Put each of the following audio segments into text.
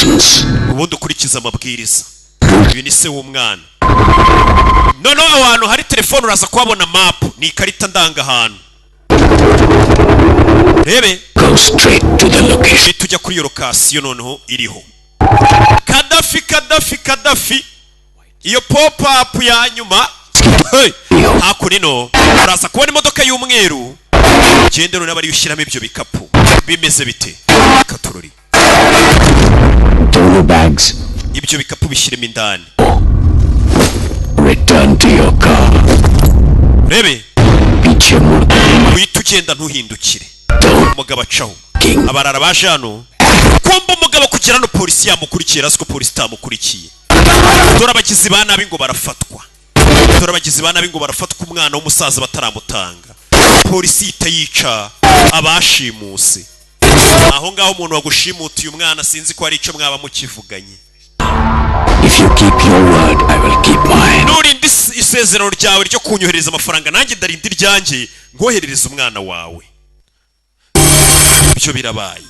instructions. ubundi ukurikiza amabwiriza. Ibi ni se w'umwana. Noneho ahantu hari telefone uraza kuhabona map, ni ikarita ndanga ahantu. Rebe, Go straight to the location. tujya kuri iyo location noneho iriho. Kadafi. Iyo pop up ya nyuma. Hey, hakurino uraza kubona imodoka y'umweru. Gende none bari ushyiramo ibyo bikapu. Bimeze bite? Katurori. Throw your bags. Ibyo bikapu bishyiremo indani. Return to your car. Rebe, Piche murda. uhita ugenda ntuhindukire. Umugabo acaho. Abarara baje hano. Kumba umugabo kugira no polisi yamukurikiye, rasiko polisi tamukurikiye. Dore abagizi ba nabi ngo barafatwa. Umwana w'umusaza bataramutanga. Polisi itayica abashimuse. Aho ngaho umuntu wagushimutiye umwana sinzi ko ari ico mwaba mukivuganye. If you keep your word, I will keep mine. Nurindi isezerano ryawe ryo kunyohereza amafaranga, nanjye ndarindi ryanjye ngoherereza umwana wawe. Byo birabaye.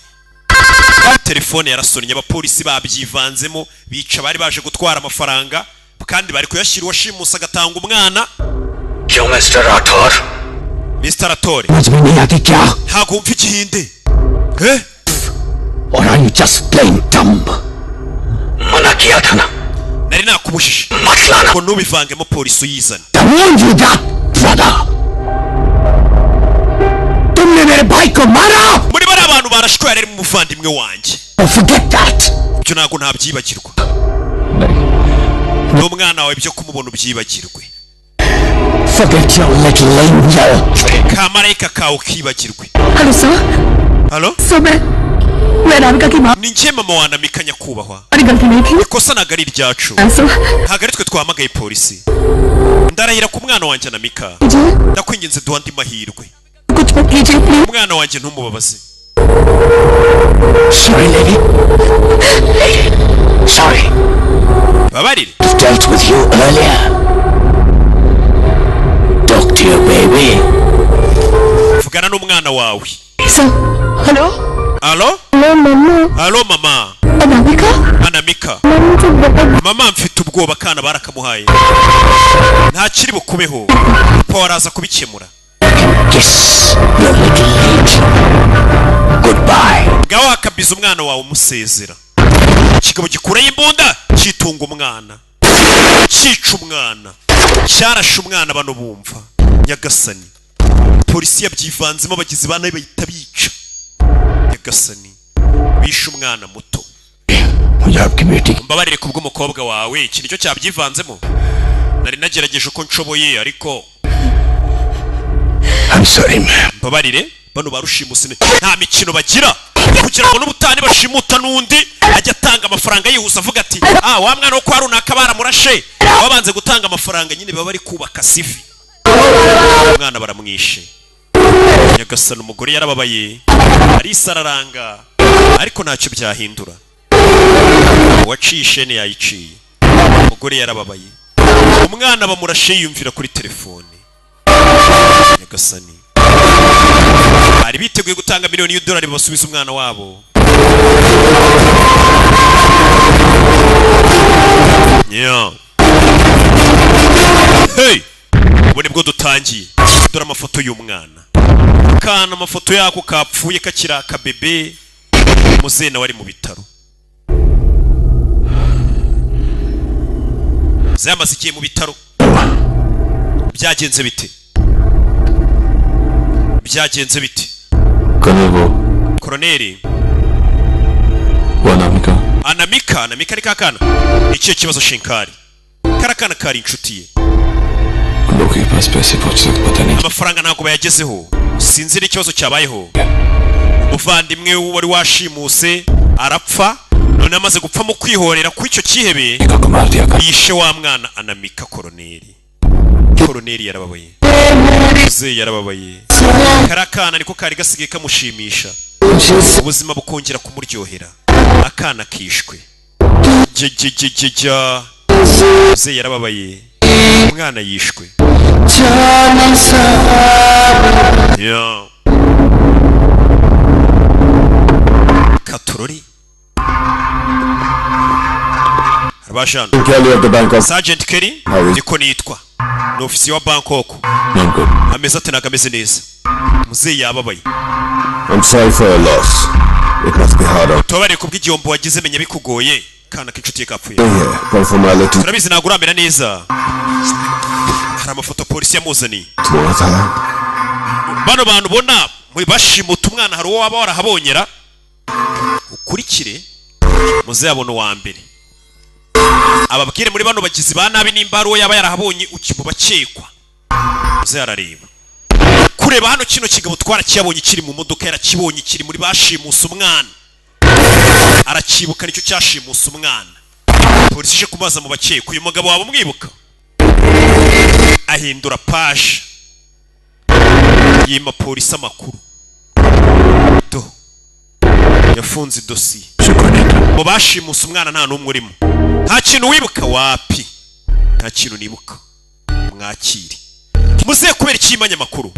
Telefone yarasonye, abapolisi babyivanzemo, bica bari baje gutwara amafaranga kandi bari kuyashyira uwashimusa agatanga umwana. Yo, Mr. Rathore. Mr. Rathore, Majme nahi aati kya? ntago wumva igihinde? Or are you just plain dumb? Mana kiya tha na. Nari nakubujije Matlana. ko nubivangemo polisi uyizana. I warned you that, brother. तुमने मेरे भाई को मारा. Muri bari abantu barashwe yari mu muvandimwe wanjye. Forget that. Byo nago ntabyibagirwa. N'umwana wawe byo kumubona ubyibagirwe. Forget your little angel. Kamarayika kawe ukibagirwe. Hello sir. Halo? So मैं राधिका की माँ. Ni njye mama wa Namika nyakubahwa. अरे गलती नहीं थी. Ikosa nagari ryacu. So Ntago ari twe twamagaye polisi. Ndarahira ku mwana wanjye Namika. Ndakwinginze duha andi mahirwe. कुछ मत कीजिए please. Umwana wanjye ntumubabaze. Sorry, lady. Sorry. Babarire. I've dealt with you earlier. Talk to your baby. Vugana n'umwana wawe. Sir hello. Halo? Hello mama. Halo mama. Anamika. Anamika. Mummy तो बहुत. Mama mfite ubwoba kana barakamuhaye. Nta kiri bukubeho. Paul araza kubikemura. Kiss your little lady. Goodbye. Gaho akabiza umwana wawe umusezera. Kigabo gikurayo imbunda kitunga umwana. Cica umwana. Cyarashe umwana bano bumva. Nyagasani. Polisi yabyivanzemo abagizi ba nabi bahita bica. Nyagasani. Bishe umwana muto. मुझे आपकी बेटी. Mbabarire kubw'umukobwa wawe, iki nicyo cyabyivanzemo. Nari nagerageje uko nshoboye ariko I'm sorry, ma'am. mbabarire bano barushimuse nta mikino bagira kugira ngo n'ubutani bashimuta n'undi ajya atanga amafaranga yihuse avuga ati wa mwana wo kwa runaka baramurashe wabanze gutanga amafaranga nyine baba bari kubaka sivi. Umwana baramwishe. Nyagasani umugore yarababaye arisararanga ariko ntacyo byahindura. Uwacishe ne yayiciye. Umugore yarababaye. Umwana bamurashe yumvira kuri telefone. Nyagasani bari biteguye gutanga miliyoni y'udolari basubiza umwana wabo. Yeah. Hey, ubu nibwo dutangiye. Dore amafoto y'umwana. Kana amafoto yako kapfuye kakira akabebe. Muzena wari mu bitaro. Zamaze igihe mu bitaro. Byagenze bite? Byagenze bite? Koroneri. Anamika ni kakana. Icyo kibazo Shinkari. Karakana kari inshuti ye. Amafaranga ntabwo bayagezeho. Sinzira ikibazo cyabayeho. Umuvandimwe wari washimuse arapfa. None amaze gupfa mu kwihorera ku icyo kihebe. Yishe wa mwana Anamika Koroneri. Koroneri yarababaye. Ze yarababaye. Karakana niko kari gasigaye kamushimisha. Ubuzima bukongera kumuryohera. Akana kishwe. Jejejejja. Ze yarababaye. Umwana yishwe. Yeah. Katurori. Abashano Kelly of the Bangkok. Sergeant Kelly niko nitwa ni ofisiye wa Bangkok I'm good. ameze ate nagameze neza muzeyi yababaye I'm sorry for your loss. It must be hard tubare kubw'igihombo wagize menya bikugoye kana k'inshuti ye kapfuye here. For formality. turabizi naguramira neza hari amafoto polisi yamuzaniye bano bantu bona bashimuta umwana hari uwo waba warahabonyera ukurikire muze yabona uwa mbere ababwire muri bano bagizi ba nabi nimba ari uwo yaba yarahabonye ukimu bakekwa muze yarareba kureba hano kino kigabo twara kiyabonye kiri mu modoka yarakibonye kiri muri bashimusa umwana arakibuka nicyo cyashimusa umwana polisi ije kubaza mu bakekwa uyu mugabo waba umwibuka ahindura page yima polisi amakuru do yafunze dosiye mu bashimusa umwana nta n'umwe urimo nta kintu wibuka wapi nta kintu nibuka mwakire muze kubera ikimanya amakuru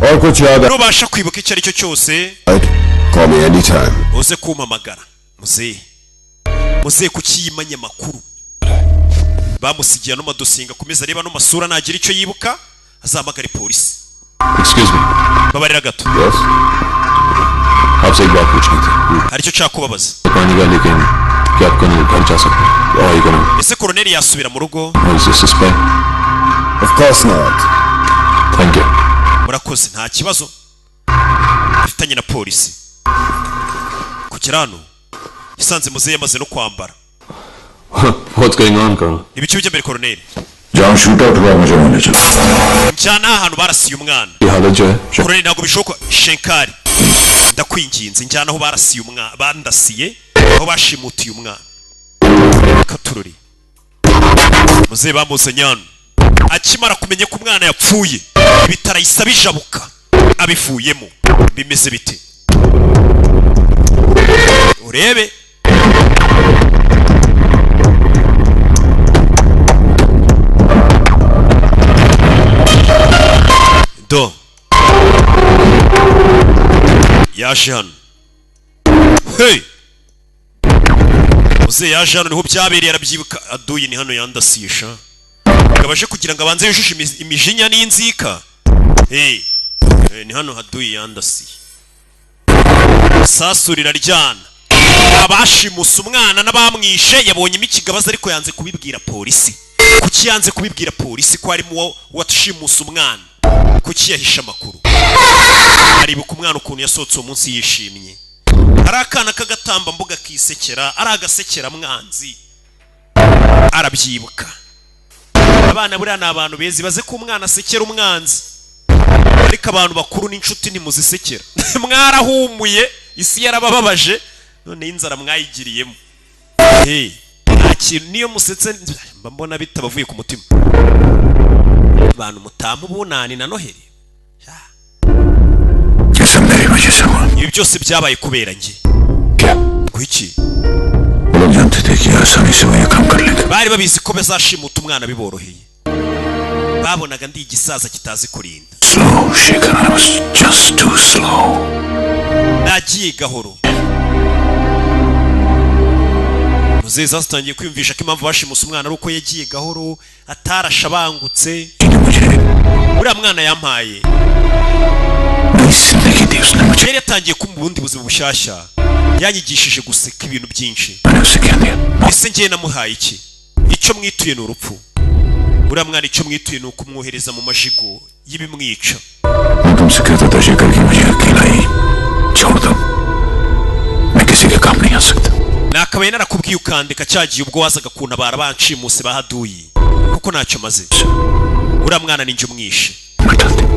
nubasha kwibuka icyo ari cyo cyose call me anytime. uze kumpamagara muze kukimanya amakuru bamusigiye no madosinga kumeza reba no masura nagira icyo yibuka azamagare polisi. Excuse me. babarira gato Yes. आपसे एक बात पूछनी थी. hari icyo cyakubabaza पानी का लेकिन क्या आप कल घर जा सकते हैं? Or are you gonna? ese koroneli yasubira mu rugo Or is this suspect? Of course not. Thank you. murakoze nta kibazo afitanye na polisi kugera hano isanze muzehe yamaze no kwambara. What's going on, Colonel? ibiki bijya mbere koroneli जहाँ शूटआउट हुआ मुझे होने चला njyana ahantu barasiye umwana ये हालत जो है koroneli ntabwo bishoboka shenkari ndakwinginze njyana aho barasiye umwana bandasiye aho bashimutiye umwana katururi muzehe bamuzanye hano akimara kumenya ko umwana yapfuye ibitaro ahise bijabuka abivuyemo bimeze bite urebe do yaje hano hey muzehe yaje hano niho byabereye arabyibuka aduye ni hano yandasisha gabaje kugira ngo abanze yujuje imijinya n'inzika ni hano haduye yandasiye sasurira ryana abashimusa umwana n'abamwishe yabonye imikigabaza ariko yanze kubibwira polisi kuki yanze kubibwira polisi ko arimo watushimusa umwana kuki yahisha amakuru aribuka umwana ukuntu yasohotse uwo munsi yishimye hari akana k'agatamba mbuga kisekera ari agasekera mwanzi arabyibuka abana buriya ni abantu beza baze ko umwana asekera umwanzi ariko abantu bakuru n'inshuti ntimuzisekera mwarahumuye isi yarabababaje none inzara mwayigiriyemo nta kintu niyo musetse mba mbona bitabavuye ku mutima abantu mutamu bunani na noheli ibi byose byabaye kubera njye kuki bari babizi ko bazashimuta umwana biboroheye babonaga ndi igisaza kitazi kurinda nagiye gahoro muzehe zatangiye kwiyumvisha ko impamvu bashimusa umwana ari uko yagiye gahoro atarashabangutse uriya mwana yampaye yari yatangiye kumva ubundi buzima bushyashya yanyigishije guseka ibintu byinshi ese ngiye namuhaye iki icyo mwituye ni urupfu uriya mwana icyo mwituye ni ukumwohereza mu majigo y'ibimwica nakabaye narakubwiye ukandika cyagiye ubwo wazaga kuntabara banshimuse bahaduye kuko ntacyo maze uriya mwana ninjye umwishe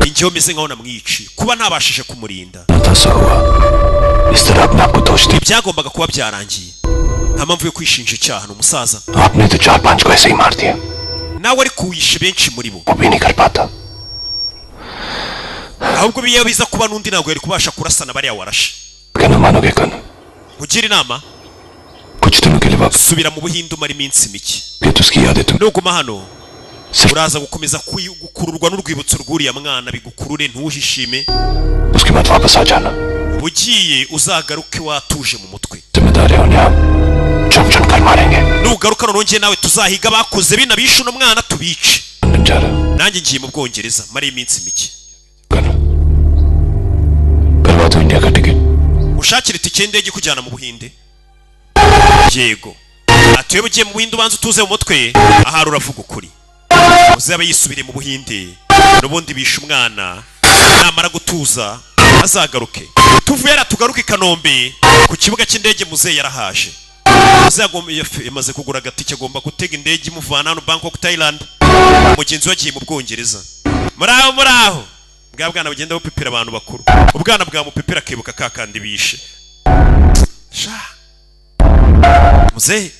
ninjye umeze nkaho namwiciye kuba ntabashije kumurinda ibyagombaga kuba byarangiye nta mpamvu yo kwishinja icyaha ni umusaza nawe ari kuwishe benshi muri bo ahubwo biyo biza kuba n'undi ntabwo yari kubasha kurasana bariya warashe ugira inama subira mu buhinde umara iminsi mike nuguma hano uraza gukomeza gukururwa n'urwibutso rw'uriya mwana bigukurure ntuhishime ugiye uzagaruke watuje mu mutwe nugaruka nonge nawe tuzahiga bakoze bina bishu no mwana tubice nanjye ngiye mu Bwongereza mari iminsi mike ushakira itike y'indege kujyana mu Buhinde yego atuye bugiye mu Buhinde ubanza utuze mu mutwe ahari uravuga ukuri uzaba yisubire mu Buhinde n'ubundi bisha umwana namara gutuza azagaruke tuvuye tugaruke Kanombe ku kibuga cy'indege muze yarahaje yamaze kugura agatike agomba gutega indege imuvana hano Bangkok Thailand mugenzi wagiye mu Bwongereza muraho bwa bwana bugenda bupipira abantu bakuru ubwana bwa mupipira kebuka kakandi bishe sha muze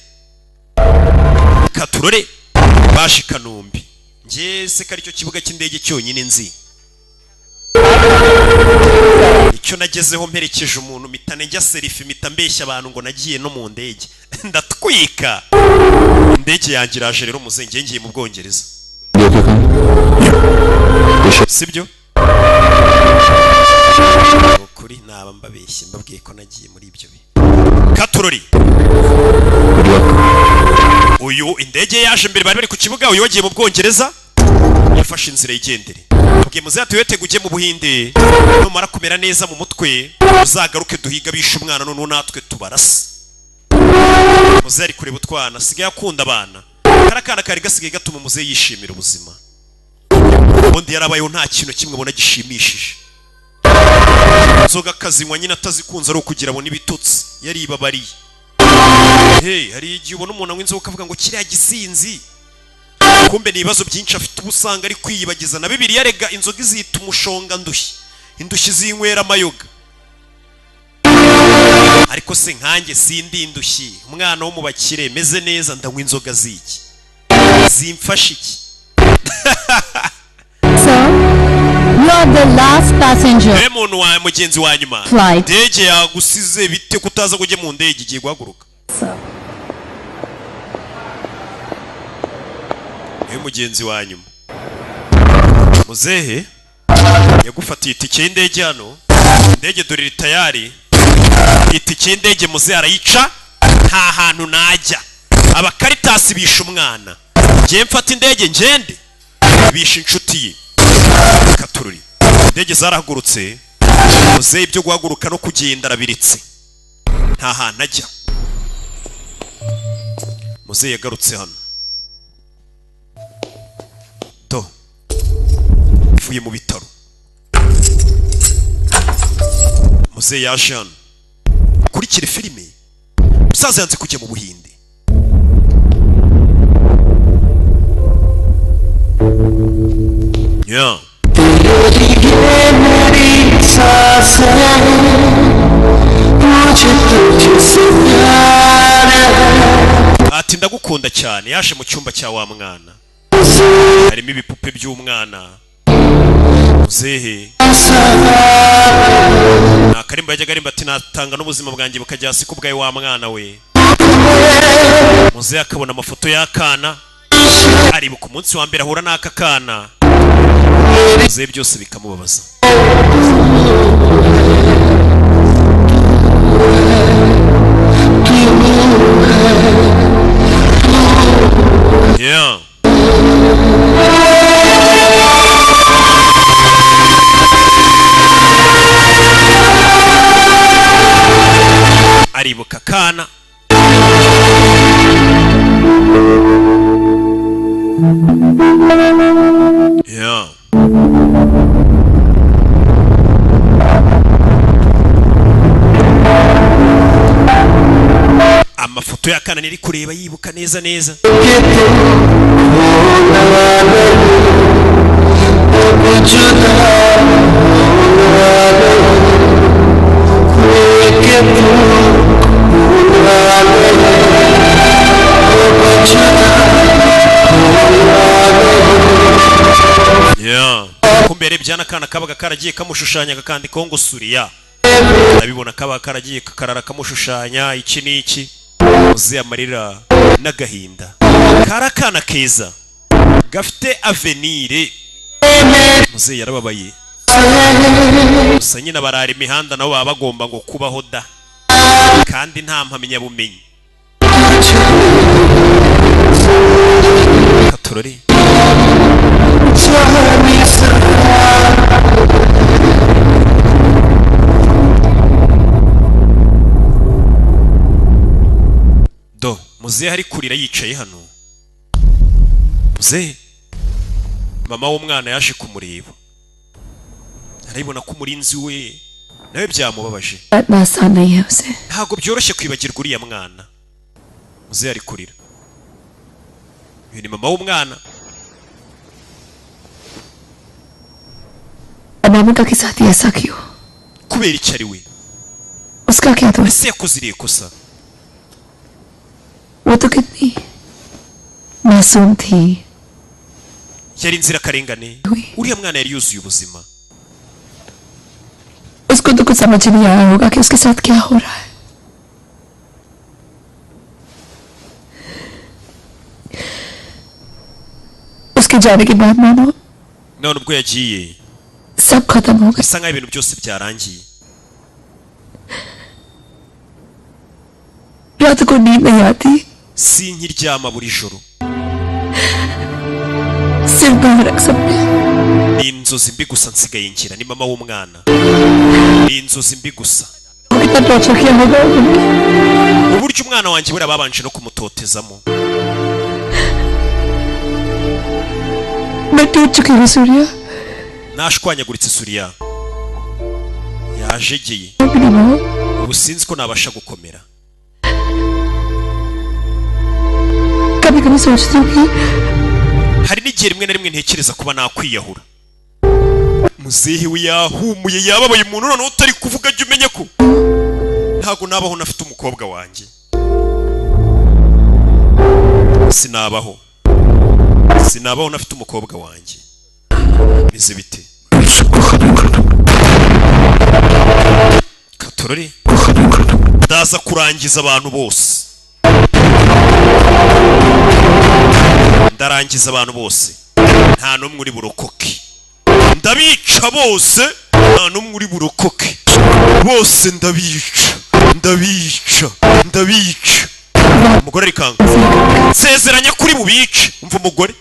katurore bashi Kanombe ngese kari cyo kibuga cy'indege cyonyine nzi icyo nagezeho mperekeje umuntu mitane njya selfie mitambeshya abantu ngo nagiye no mu ndege ndatwika indege yanjye iraje rero muze ngiye mu Bwongereza sibyo ukuri naba mbabeshye mbabwiye ko nagiye muri ibyo bi katurori uyu indege yaje mbere bari ku kibuga uyu wagiye mu Bwongereza yafashe inzira yigendere ubwiye muze atuyete guje mu Buhinde no mara kumera neza mu mutwe uzagaruke duhiga bisha umwana none natwe tubarasa muze ari kureba utwana sigaye akunda abana karakana kari gasigaye gatuma muze yishimira ubuzima ubundi yarabayeho nta kintu kimwe bona gishimishije nzoga kazinywa nyine atazikunze ari ukugira ngo nibitutsi yari ibabariye hari igihe ubona umuntu w'inzoga ukavuga ngo kiriya gisinzi kumbe ni ibibazo byinshi afite ubusanga ari kwiyibagiza na Bibiliya rega inzoga izita umushonga ndushyi indushyi zinywera amayoga ariko se nkanjye sindi indushyi umwana wo mu bakire meze neza ndanywa inzoga ziki zimfasha iki Sir, you are the last passenger. Muntu wa mugenzi wa nyuma ndege yagusize bite kutaza kujye mu ndege igiye guhaguruka mugenzi wa nyuma muzehe yagufatiye itike y'indege hano indege dore tayari itike y'indege muzehe arayica nta hantu najya abakaritasi bisha umwana ngiye mfata indege ngende bisha inshuti ye katururi indege zarahagurutse muzehe ibyo guhaguruka no kugenda arabiritse nta hantu ajya muzehe yagarutse hano uvuye mu bitaro muzehe yaje hano kurikira filime musaza yanze kujya mu Buhinde ati ndagukunda cyane yaje mu cyumba cya wa mwana harimo ibipupe by'umwana muzehe nakarimba yajyaga arimba ati natanga n'ubuzima bwanjye bukajya hasi kubwaye wa mwana we muzehe akabona amafoto y'akana aribuka umunsi wa mbere ahura n'aka kana muzehe byose bikamubabaza aribuka kana amafoto y'akana niri kureba yibuka neza neza kumbere byana kana kabaga karagiye kamushushanya kakandikaho ngo Suriya nabibona kabaga karagiye kakarara kamushushanya iki n'iki muzehe amarira n'agahinda karakana keza gafite avenire muzehe yarababaye gusa nyine barara imihanda nabo baba bagomba ngo kubaho da kandi nta mpamyabumenyi katorori do muzehe ari kurira yicaye hano. Muzehe mama w'umwana yaje kumureba arabibona ko umurinzi we nawe byamubabaje. Ntabwo byoroshye kwibagirwa uriya mwana. Muzehe ari kurira. Uyu ni mama w'umwana. Anamika के साथ ही ऐसा क्यों? kubera icyo ari we. उसका क्या दोष? ese yakoze irihe kosa? वो तो कितनी मासूम थी. yari inzirakarengane. uriya mwana yari yuzuye ubuzima. उसको तो कुछ समझ नहीं आया होगा कि उसके साथ क्या हो रहा है. उसके जाने के बाद मानो none ubwo yagiye सब खत्म हो गया. bisa nkaho ibintu byose byarangiye. रात को नींद नहीं आती. sinkiryama buri joro. सिर्फ बाहर सपने. ni inzozi mbi gusa nsigaye ngira. ni mama w'umwana. ni inzozi mbi gusa. कितना टॉर्चर किया होगा उन्होंने. uburyo umwana wanjye buriya babanje no kumutotezamo. मैं टूट चुकी हूँ Surya. nashwanyaguritse Suriya. yajegeye. ubu sinzi ko nabasha gukomera. कभी कभी सोचती हूँ कि hari n'igihe rimwe na rimwe ntekereza kuba nakwiyahura. muzehe we yahumuye yababaye umuntu none utari kuvuga jya umenye ko ntago nabaho nafite umukobwa wanjye. sinabaho nafite umukobwa wanjye. bize bite katorori? ndaza kurangiza abantu bose. ndarangiza abantu bose. nta n'umwe uri burokoke. ndabica bose. nta n'umwe uri burokoke. bose ndabica. umugore arikanga. nsezeranya kuri bubice. umva umugore.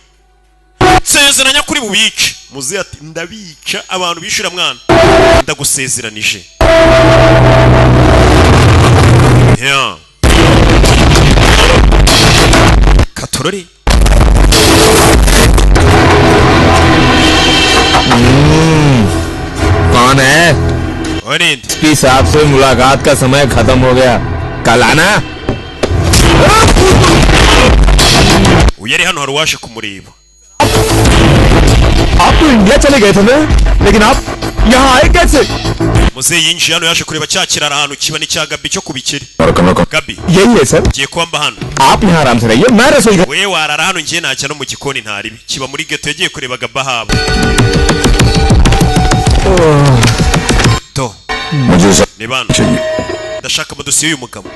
nsezeranya kuri bubice. muzehe ati ndabica abantu bishira mwana. ndagusezeranije. ya katorori कौन है? एसपी साहब से मुलाकात का समय खत्म हो गया. कल आना. uyari hano hari uwaje kumureba. आप तो इंडिया चले गए थे ना, लेकिन आप यहाँ आए कैसे? muzehe yinjiye hano yaje kureba cya kiraro ahantu kiba n'icya Gabi cyo kubikira. Gabi यही है सर. ngiye kwamba hano. आप यहाँ आराम से रहिए, मैं रसोई घर. we warara hano ngiye najya no mu gikoni ntaribi. kiba muri geto yagiye kureba Gabi habo. to ni bana ndashaka amadosiye y'uyu mugabo.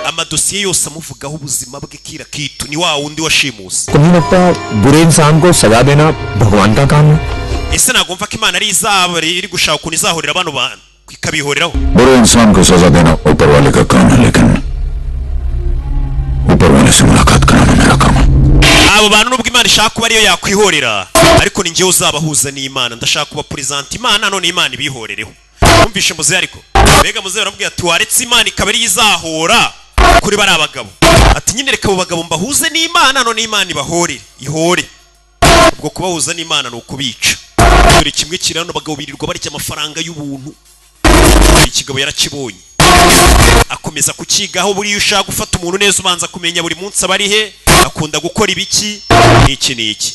amadosiye yose amuvugaho ubuzima bwe kira kitu. ni wa wundi washimuse. को नहीं लगता बुरे इंसान को सजा देना भगवान का काम है? ese ntabwo mva ko Imana ari izabari iri gushaka ukuntu izahorera bano bantu ikabihoreraho. बुरे इंसान को सजा देना ऊपर वाले का काम है, लेकिन ऊपर वाले से मुलाकात कराना मेरा काम है. abo bantu nubwo Imana ishaka kuba ariyo yakwihorera ariko ni njyewe uzabahuza n'Imana. ndashaka kuba present Imana none Imana ibihorereho. umvishe muzehe ariko mbega muzehe aramubwira ati waretse Imana ikaba ari izahora kuri bari abagabo. ati nyine reka abo bagabo mbahuze n'Imana none Imana ibahorere ihore. ubwo kubahuza n'Imana ni ukubica. dore kimwe kirano abagabo birirwa barya amafaranga y'ubuntu. ikigabo yarakibonye akomeza kukigaho. buriya ushaka gufata umuntu neza ubanza kumenya buri munsi abari he, akunda gukora ibiki n'iki.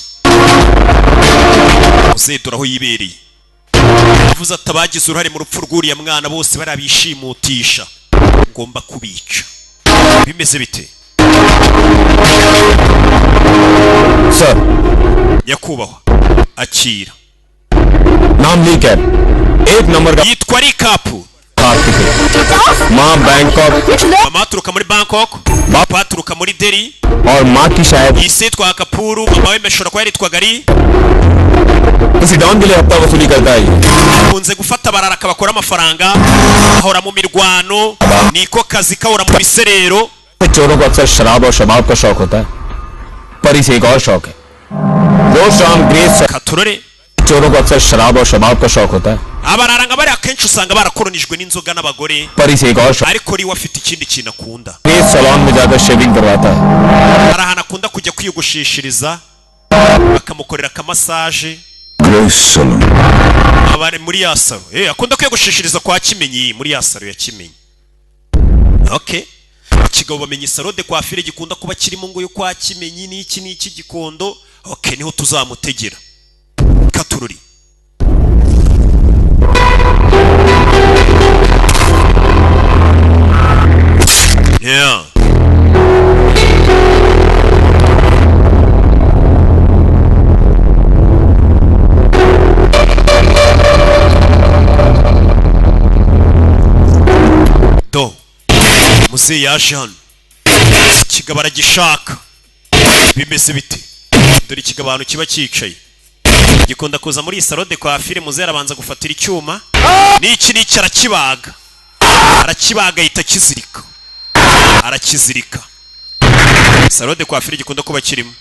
muzehe dore aho yibereye. avuze ati abagize uruhare mu rupfu rw'uriya mwana bose barabishimutisha. ngomba kubica. bimeze bite sir nyakubahwa? akira. नाम लीक है. एक नंबर का yitwa Rikapu. माँ Bangkok. mama aturuka muri Bangkok. papa aturuka muri Delhi. और माँ की शायद ise yitwa Kapuru. mama we meshora kwa yaritwa Gari. किसी डॉन के लिए हफ्ता वसूली करता है. akunze gufata barara akabakora amafaranga. ahora mu mirwano. niko kazi kahora mu biserero. चोरों को अक्सर शराब और शबाब का शौक होता है, पर परी से एक और शौक है। रोज शाम ग्रेस katurore चोरों को अक्सर शराब और शबाब का शौक होता है। abararanga bari akenshi usanga barakoronijwe n'inzoga n'abagore परी से एक और शौक ariko uri afite ikindi kintu akunda Grace salon में जाकर शेविंग करवाता है। hari ahantu akunda kujya kwiyogoshesheriza bakamukorera akamasaje Grace salon abari muri ya salo akunda kwiyogoshesheriza kwa Kimenyi muri ya salo ya Kimenyi. Okay, ikigabo bamenye salo de coiffure gikunda kuba kirimo ngo yo kwa Kimenyi n'iki Gikondo. Okay, niho tuzamutegera katururi. Yeah. Do muze yaje hano ikigabo aragishaka bimeze bite dore ikigabo abantu kiba cyicaye gikunda kuza muri salo de coiffure muze arabanza gufatira icyuma n'iki arakibaga yita kizirika arakizirika salo de coiffure gikunda kuba kirimo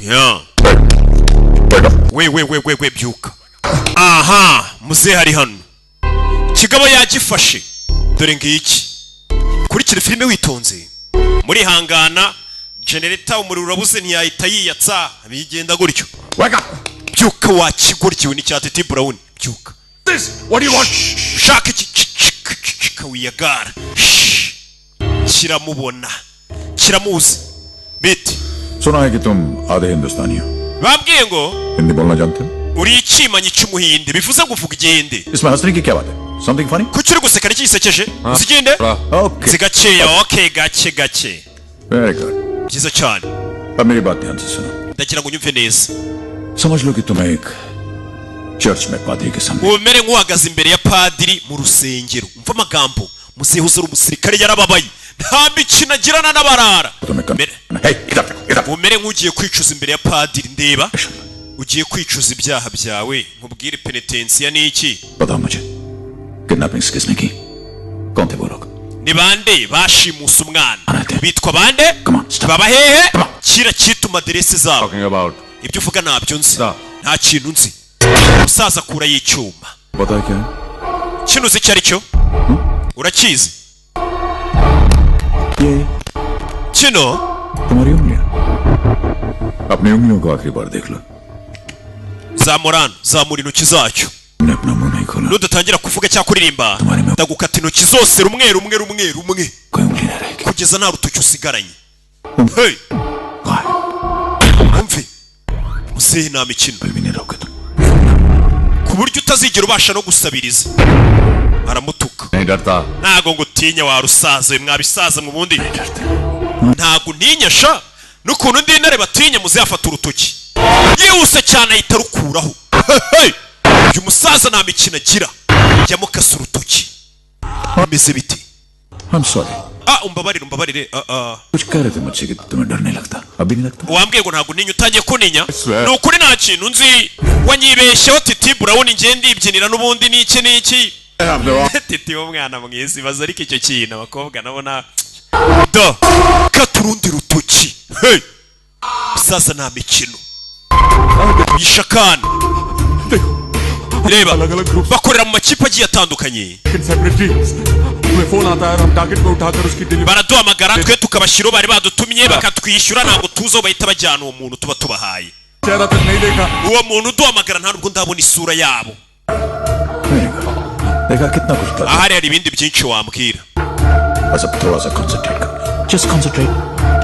yeah. we byuka aha muze hari hano kigabo yagifashe dore ngiki kurikira filime witonze muri hangana generator umuriro urabuze ntiyahita yiyatsa bigenda gutyo byuka wakigurkiwe n'icyatete Brown byuka This, what do you want? shaka wiyagara kiramubona kiramuzi bite सुना है कि तुम आधे हिंदुस्तानी हो babwiye ngo Hindi बोलना जानते हो uri ikimanyi cy'umuhinde bivuze ngo uvuga igende इसमें हंसने की क्या बात है something funny kuki uri guseka n'ikisekeje uzigende okay zigakeya okay gake very good byiza cyane अब मेरी बात ध्यान से सुनो ndagira ngo unyumve neza समझ लो कि तुम एक चर्च में पादरी के सामने umere nk'uhagaze imbere ya padiri mu rusengero umva amagambo musehuza umusirikare yarababaye nta mikino agirana n'abarara umere nk'ugiye kwicuza imbere ya padiri ndeba ugiye kwicuza ibyaha byawe nkubwire penitensiya n'iki बताओ मुझे किडनैपिंग्स किसने की कौन थे वो लोग ni bande bashimuse umwana bitwa bande baba hehe kira cyituma aderese zabo ibyo uvuga ntabyo nzi nta kintu nzi umusaza akura y'icyuma बताया क्या kino uzi icyo ari cyo urakizi ये kino तुम्हारी उंगलियां अपनी उंगलियों को आखिरी बार देख लो zamura intoki zacyo तुमने अपना मुंह नहीं खोला nudatangira kuvuga cyangwa kuririmba ndagukata intoki zose rumwe कोई उंगली नहीं रहेगी kugeza nta rutoki usigaranye hey umve muzehe nta mikino भी नहीं रोके तुम ku buryo utazigera ubasha no gusabiriza aramutuka ntago ngo utinya wa rusaza we mwabisaza mu bundi ntago untinya sha n'ukuntu ndi intare batinya muze yafata urutoki yihuse cyane ahita rukuraho uyu musaza nta mikino agira yamukase urutoki bimeze biti I'm sorry umbabarire कुछ कह रहे थे मुझसे कि तुम्हें डर नहीं लगता अभी नहीं लगता wambwiye ngo ntago untinya utangiye kuninya ni ukuri nta kintu nzi wanyibeshyeho titi Brown ngiye ndibyinira n'ubundi n'iki titi w'umwana mwiza ibaza ariko icyo kintu abakobwa nabona do katurundi rutoki hey sasa nta mikino yishakana reba bakorera mu makipe agiye atandukanye baraduhamagara twe tukabashyiraho bari badutumye bakatwishyura ntabwo tuzo bahita bajyana uwo muntu tuba tubahaye uwo muntu uduhamagara ntabwo ndabona isura yabo ahari hari ibindi byinshi wambwira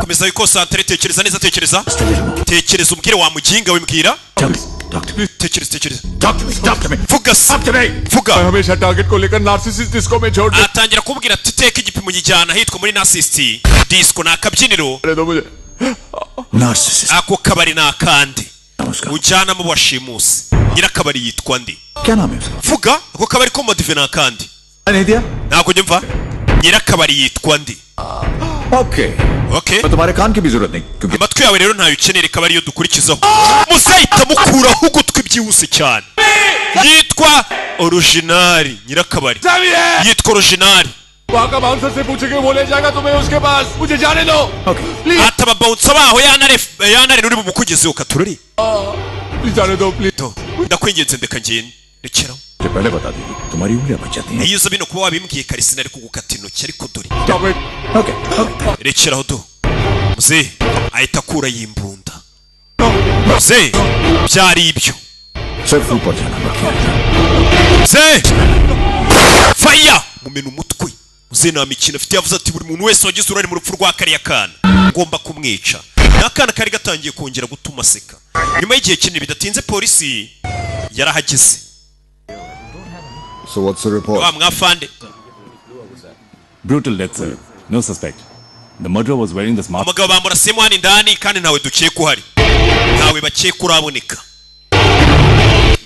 komeza wikosantere tekereza neza tekereza umbwire wa muginga we mbwira tekereza vuga हमेशा टारगेट को लेकर narcissist disco में छोड़ दे atangira kubwira ati teka igipimo yijyana hitwa muri narcissist disco na kabyiniro ako kabari na kandi ujyana mu bashimusi nyirakabari yitwa ndi vuga ako kabari ko modive na kandi ntabwo nyumva nyirakabari yitwa ndi Okay. तुम्हारे कान की भी जरूरत नहीं क्योंकि amatwi yawe rero ntayo ukeneye kabari yo dukurikizaho muzahita mukuraho ugutwi byihuse cyane yitwa originali nyirakabari yitwa originali वहाँ का बाउंसर से पूछेंगे वो ले जाएगा तुम्हें उसके पास मुझे जाने दो please ataba bouncer baho yanare uri bumukugezeho katurori please जाने दो please ndakwinginze ndeka ngende rekeraho पहले बता दीजिए तुम्हारी उंगलियां बच जाती हैं iyo uza bino kuba wabimbwiye Karisi nari kugukata intoki ariko dore Stop it. Okay rekeraho do muze ahita akura yimbunda muze byari ibyo सिर्फ ऊपर जाना बाकी है muze fire mumena umutwe muze nta mikino afite yavuze ati buri muntu wese wagize urari mu rupfu rwa kariya kana ngomba kumwica n'akana kari gatangiye kongera gutuma aseka nyuma y'igihe kinini bidatinze polisi yarahageze So what's the report? wa mwafande Brutal death, sir. No suspect. The murderer was wearing the smart. umugabo bamurasemo hano indani kandi ntawe dukeka uhari ntawe bakeka uraboneka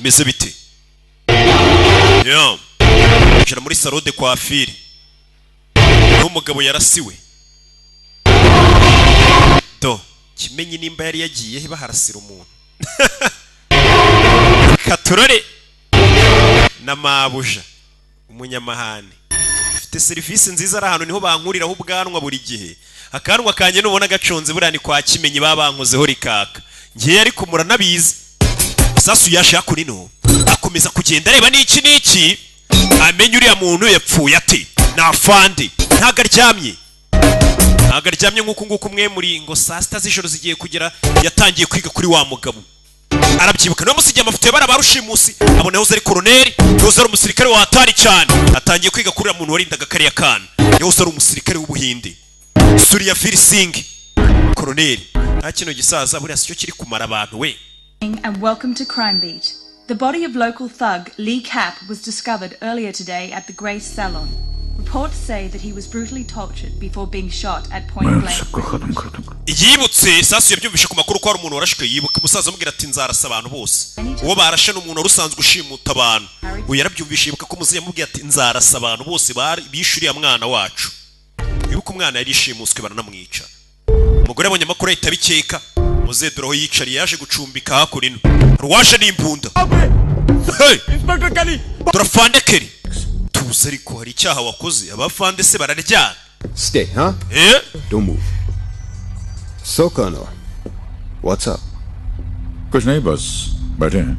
meze bite yo jira muri salon de coiffure n'umugabo yarasiwe do kimenyi nimba yari yagiye he baharasira umuntu katurore na mabuja umunyamahane ufite serivisi nziza ari ahantu niho bankuriraho ubwanwa buri gihe akanwa kanjye nubona gaconze buriya ni kwa kimenyi babankozeho rikaka ngiye ariko muranabizi sasu yaje hakurino akomeza kugenda areba n'iki amenye uriya muntu yapfuye ate nafande ntago aryamye nk'uko umwe muri ngo saa sita z'ijoro zigiye kugera yatangiye kwiga kuri wa mugabo arabyibuka niwe musigiye amafoto y'abara barushimusi abona yahoze ari koroneri yahoze ari umusirikare wa hatari cyane atangiye kwiga kuri uriya muntu warindaga kariya kana yahoze ari umusirikare w'ubuhinde Surya Veer Singh koroneri nta kino gisaza buriya sicyo kiri kumara abantu we. And welcome to Crime Beat. The body of local thug Lee Cap was discovered earlier today at the Grace Salon. Reports say that he was brutally tortured before being shot at point blank. yibutse sasu yabyumvishe ku makuru ko hari umuntu warashwe yibuka umusaza amubwira ati nzarasa abantu bose uwo barashe n'umuntu wari usanzwe ushimuta abantu uyu yarabyumvishe yibuka ko umusaza yamubwiye ati nzarasa abantu bose bishuriye mwana wacu yibuka umwana yari yishimuswe baranamwica umugore abonye amakuru ahita abikeka muzedoro yicariye yaje gucumbika hakurino rwaje n'imbunda hey Inspector Kelly turafande Kelly tuzi ariko hari icyaha wakoze abafande se bararyana Stay, huh? eh Don't move. So, Colonel, what's up? कुछ नहीं बस बैठे हैं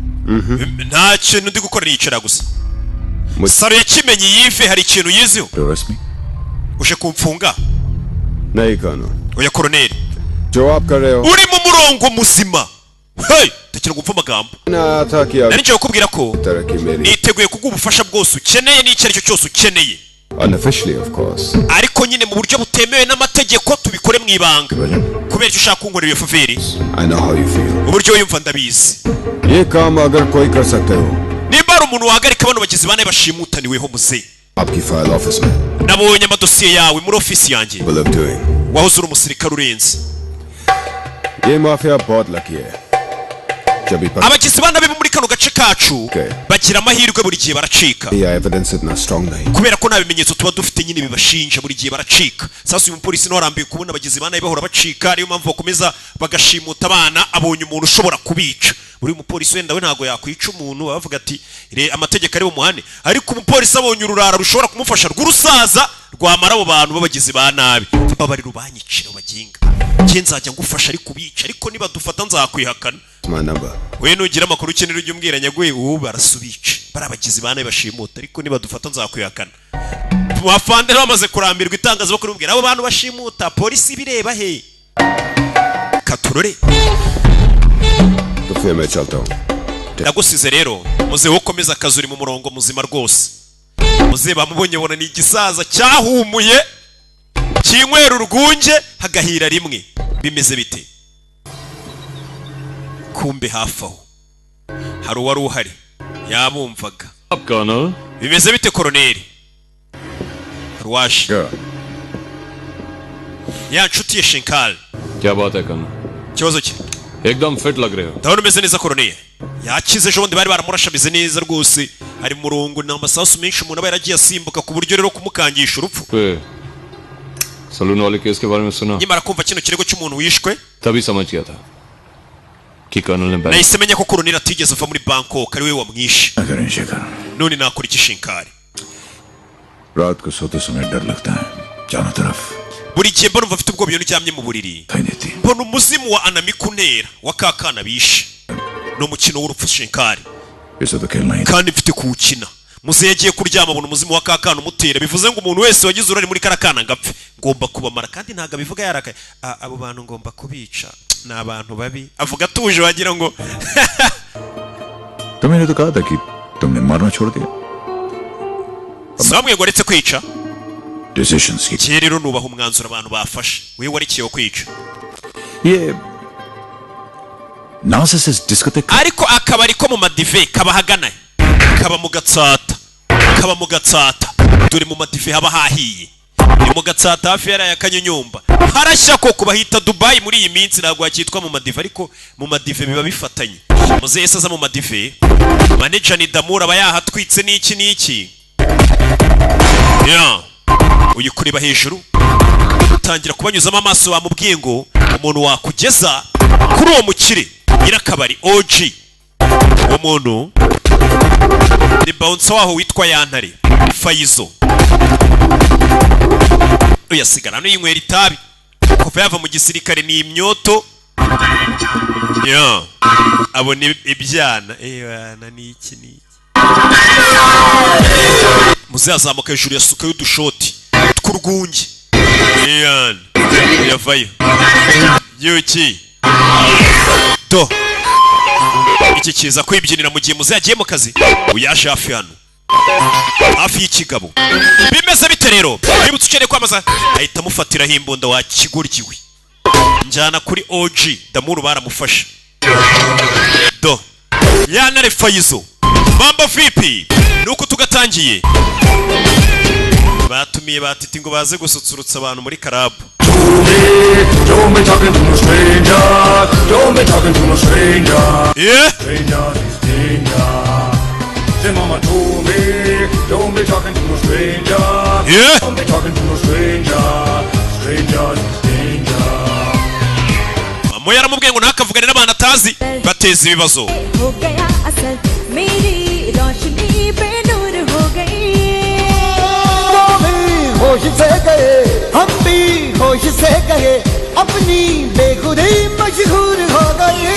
nta kintu ndi gukora nicara gusa saro yakimenye yive hari ikintu yiziho तो रश्मि uje kumfunga नहीं, Colonel. oya koroneri जो आप कर रहे हो uri mu murongo muzima hey tekera gupfa amagambo ना था कि आप nari ngiye kukubwira ko तरक्की मेरी niteguye kuguha ubufasha bwose ukeneye n'icyo aricyo cyose ukeneye unofficially, of course. ariko nyine mu buryo butemewe n'amategeko tubikore mu ibanga kubera icyo ushaka kunkorera iyo faveri I know how you feel. uburyo wiyumva ndabizi ये काम अगर कोई कर सकते हो nimba hari umuntu wahagarika bano bagizi bane bashimutaniweho muze आपकी file office में nabonye amadosiye yawe muri ofisi yanjye will have doing. wahoze uri umusirikare urenze ये माफिया बहुत लकी है जब भी abagizi bana be muri kano gace kacu Okay. bagira amahirwe buri gihe baracika ये evidence इतना strong नहीं kubera ko nta bimenyetso tuba dufite nyine bibashinja buri gihe baracika sasa uyu mupolisi nawe arambiwe kubona abagizi bana bahora bacika ariyo mpamvu bakomeza bagashimuta abana abonye umuntu ushobora kubica buri mupolisi wenda we ntago yakwica umuntu bavuga ati amategeko ari bumuhane ariko umupolisi abonye ururara rushobora kumufasha rw'urusaza rwamara abo bantu babagizi ba nabi babari rubanyicira baginga nge nzajya ngufasha ariko ubica ariko niba dufata nzakwihakana my number. we nugira amakuru ukenera ujye umbwira nyagwe ubu barasubica bari abagizi ba nabi bashimuta ariko niba dufata nzakwihakana wafande bamaze kurambirwa itangazamakuru ubwira abo bantu bashimuta polisi bireba he katurore तो फिर मैं चलता हूँ ndagusize rero muze ukomeza akazi uri mu murongo muzima rwose muze bamubonye bona ni igisaza cyahumuye kinywera urwunge hagahira rimwe bimeze bite kumbe hafi aho hari uwari uhari yabumvaga Up, Colonel. bimeze bite koroneri rwaje क्या ya nshuti ye Shinkal क्या बात है Colonel? ikibazo cye एकदम फिट लग रहे हो. ndabona umeze neza koroneri yakize ejo bundi bari baramurasha ameze neza rwose ari mu murongo ni amasasu menshi umuntu aba yaragiye asimbuka ku buryo rero kumukangisha urupfu पे सलून वाले केस के बारे में सुना nyamara kumva kino kirego cy'umuntu wishwe तभी समझ गया था कि कर्नल ने nahise menya ko Colonel atigeze ava muri Bangkok ari we wamwishe करें Shekhar none nakora iki Shinkari रात को सोते समय डर लगता है चारों तरफ buri gihe mbona mfite ubwoba iyo ndyamye mu buriri mbona umuzimu wa Anami kuntera wa kakana bishe no mukino w'urupfu Shinkari इसे तो खेलना ही kandi mfite kuwukina muze yagiye kuryama abona umuzimu wa kakana umutera bivuze ngo umuntu wese wagize urari muri karakana ngapfe ngomba kubamara kandi ntaga bivuga yarakaye abo bantu ngomba kubica n'abantu babi avuga tuje wagira ngo तुमने तो कहा था कि तुमने मारना छोड़ दिया samwe ngo aretse kwica decisions की rero nubaha umwanzuro abantu bafashe wewe warikiye kwica ये narcissist discotheque ariko akabari ko mu madive kabahagana kaba mu gatsata dore mu madive haba hahiye ni mu gatsata hafi yara ya Kanyonyomba harashya ko kubahita Dubai muri iyi minsi ntabwo hakitwa mu madive ariko mu madive biba bifatanye muze yesaza mu madive manager ni Damura aba yahatwitse n'iki uyu kureba hejuru utangira kubanyuzamo amaso bamubwiye ngo umuntu wakugeza kuri uwo mukire nyirakabari OG uwo muntu ni bouncer waho witwa Yantare Faizo uyasigara no yinywera itabi kuva yava mu gisirikare ni imyoto abona ibyana bana niki muzazamuka hejuru yasuka y'udushoti tw'urwungi yavayo yuki to iki kiza kwibyinira mu gihe muzagiye mu kazi uyashe hafi hano hafi y'ikigabo bimeze bite rero nibutse ukeneye kwamaza ahita amufatiraho imbunda wa kigoryiwe njyana kuri OG Damuru baramufasha do Yantare Faizo Mambo vipi nuko tugatangiye batumiye batiti ngo baze gusutsurutsa abantu muri karabu Don't be talking to no stranger. Don't be talking to no stranger. Yeah. Stranger is danger. Say mama told me, don't be talking to no stranger. Yeah. Don't be talking to no stranger. Stranger is danger. Mama yaramubwiye ngo ntakavugane n'abantu atazi bateza ibibazo. Ho gaya asal meri roshni pe nur ho gayi. होश से गए हम भी होश से गए अपनी बेखुदी मशहूर हो गए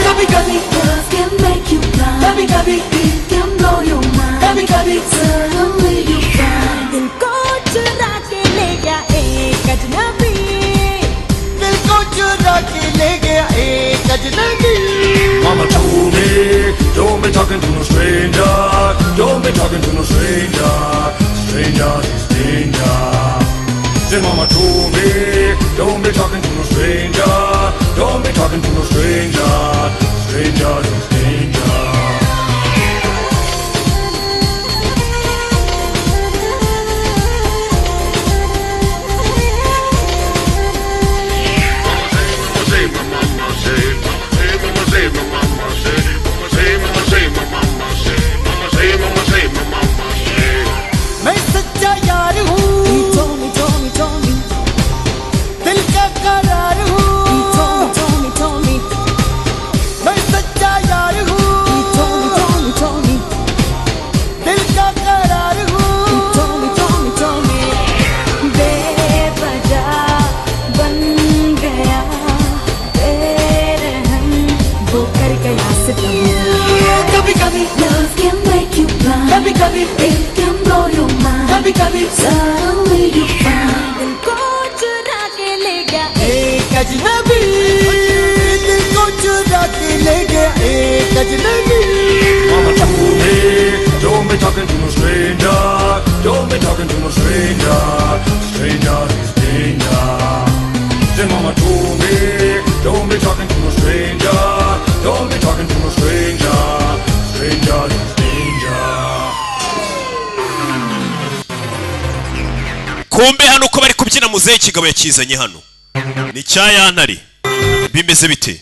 कभी कभी girls can make you blind कभी कभी beat can blow your mind कभी कभी suddenly you find दिल को चुरा के ले गया एक अजनबी दिल को चुरा के ले गया एक अजनबी Mama told me, don't be talking to no stranger. Don't be talking to no stranger. Stranger is danger. Say mama told me, don't be talking to no stranger. Don't be talking to no stranger. Stranger is danger. मैं सच्चा यार हूँ दिल का करार हूँ मैं सच्चा यार हूँ दिल का करार हूँ बेवजह बन गया बेरहम वो कर गया सितम कभी कभी love can make you blind कभी कभी it can blow your mind कभी कभी suddenly you find दिल को चुरा के ले गया एक अजनबी दिल को चुरा के ले गया एक अजनबी Mama told me, don't be talking to no stranger. Don't be talking to no stranger. Stranger is danger. Say mama told me, don't be talking to no stranger. Don't be talking to no stranger. Stranger is danger. kumbe hano ko bari kubyina muzehe ikigabo yakizanye hano ni cya Yantare bimeze bite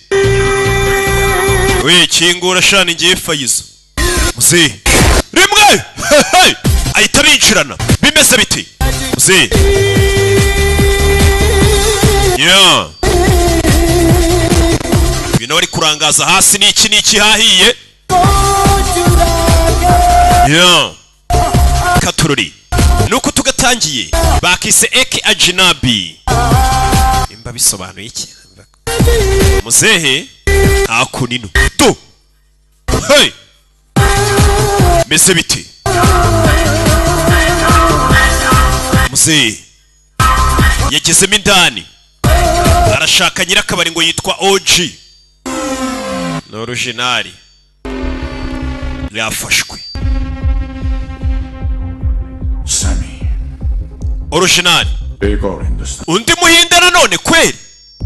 we kingura shana ngiye Faizo muzehe rimwe ahita binjirana bimeze bite muzehe uyu nawe ari kurangaza hasi n'iki hahiye katururi nuko tugatangiye bakise eki ajinabi imba bisobanuye iki muzehe hakunino to hey mese biti muzehe yagezemo indani arashaka nyirakabari ngo yitwa OG ni originali yafashwe originali undi muhinde nanone kweli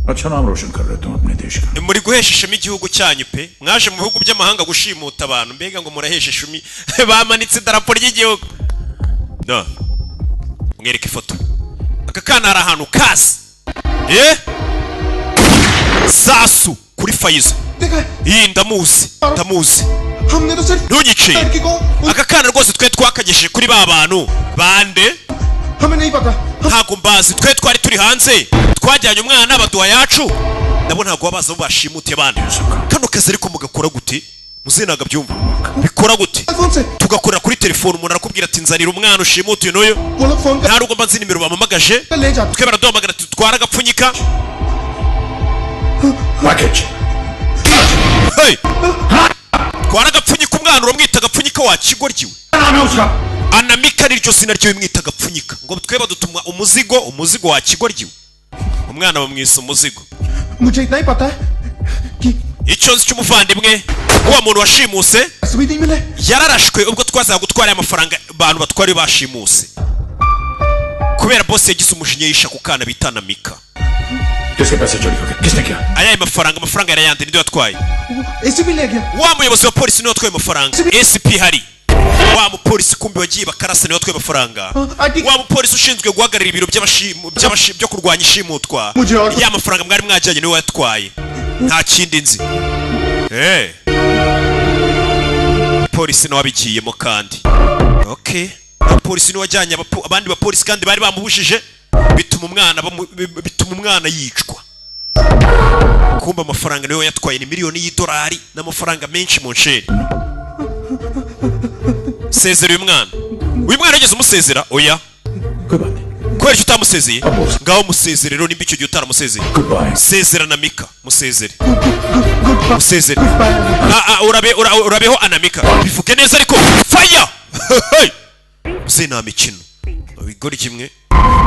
अच्छा नाम रोशन कर रहे तुम अपने देश का muri guhesha ishami igihugu cyanyu pe mwaje mu bihugu by'amahanga gushimuta abantu mbega ngo murahesha ishami bamanitse idarapo ry'igihugu no mwereke ifoto aka kana ari ahantu kasi sasu kuri Faizo iyi ndamuzi ntunyice aka kana rwose twe twakageshe kuri ba bantu bande ntago mbazi twe twari turi hanze twajyanye umwana baduha yacu nabo ntago babaza bashimutiye bandi kano kazi ariko mugakora gute muzinaga byumva bikora gute tugakorera kuri telefone umuntu arakubwira ati nzanira umwana ushimutiye noyo nta rugo mbanzi nimero bamamagaje twe baraduhamagara tutwara agapfunyika hey twara agapfunyika umwana uramwita agapfunyika wa kigoryiwe Anamika niryo zina ryo bimwita agapfunyika ngo twe badutumwa umuzigo wa kigoryiwe umwana bamwisa umuzigo मुझे इतना ही पता है कि icyo nzi cy'umuvandimwe wa muntu washimuse yararashwe ubwo twazaga gutwara amafaranga abantu batwari bashimuse kubera boss yagize umujinya yisha ku kana bita Anamika किसके पैसे चोरी हो गए किसने किया aya amafaranga yarayande niyo yatwaye ACP ले गया wa muyobozi wa polisi niyo yatwaye amafaranga SP hari wa mupolisi kumbe wagiye bakarasa niyo yatwaye amafaranga wa mupolisi ushinzwe guhagarira ibiro byo kurwanya ishimutwa ya mafaranga mwari mwajyanye niyo yatwaye nta kindi nzi polisi nawe abigiyemo kandi okay polisi niwe wajyanye abandi bapolisi kandi bari bamubujije bituma umwana yicwa kumba amafaranga niyo yatwaye ni miliyoni y'idolari n'amafaranga menshi mu nsheri sezera uyu mwana yageze umusezera oya kubera icyo utamusezeye ngaho musezere rero nimba icyo gihe utaramusezeye sezera Anamika musezere urabeho Anamika bivuge neza ariko fire uze nta mikino bigori kimwe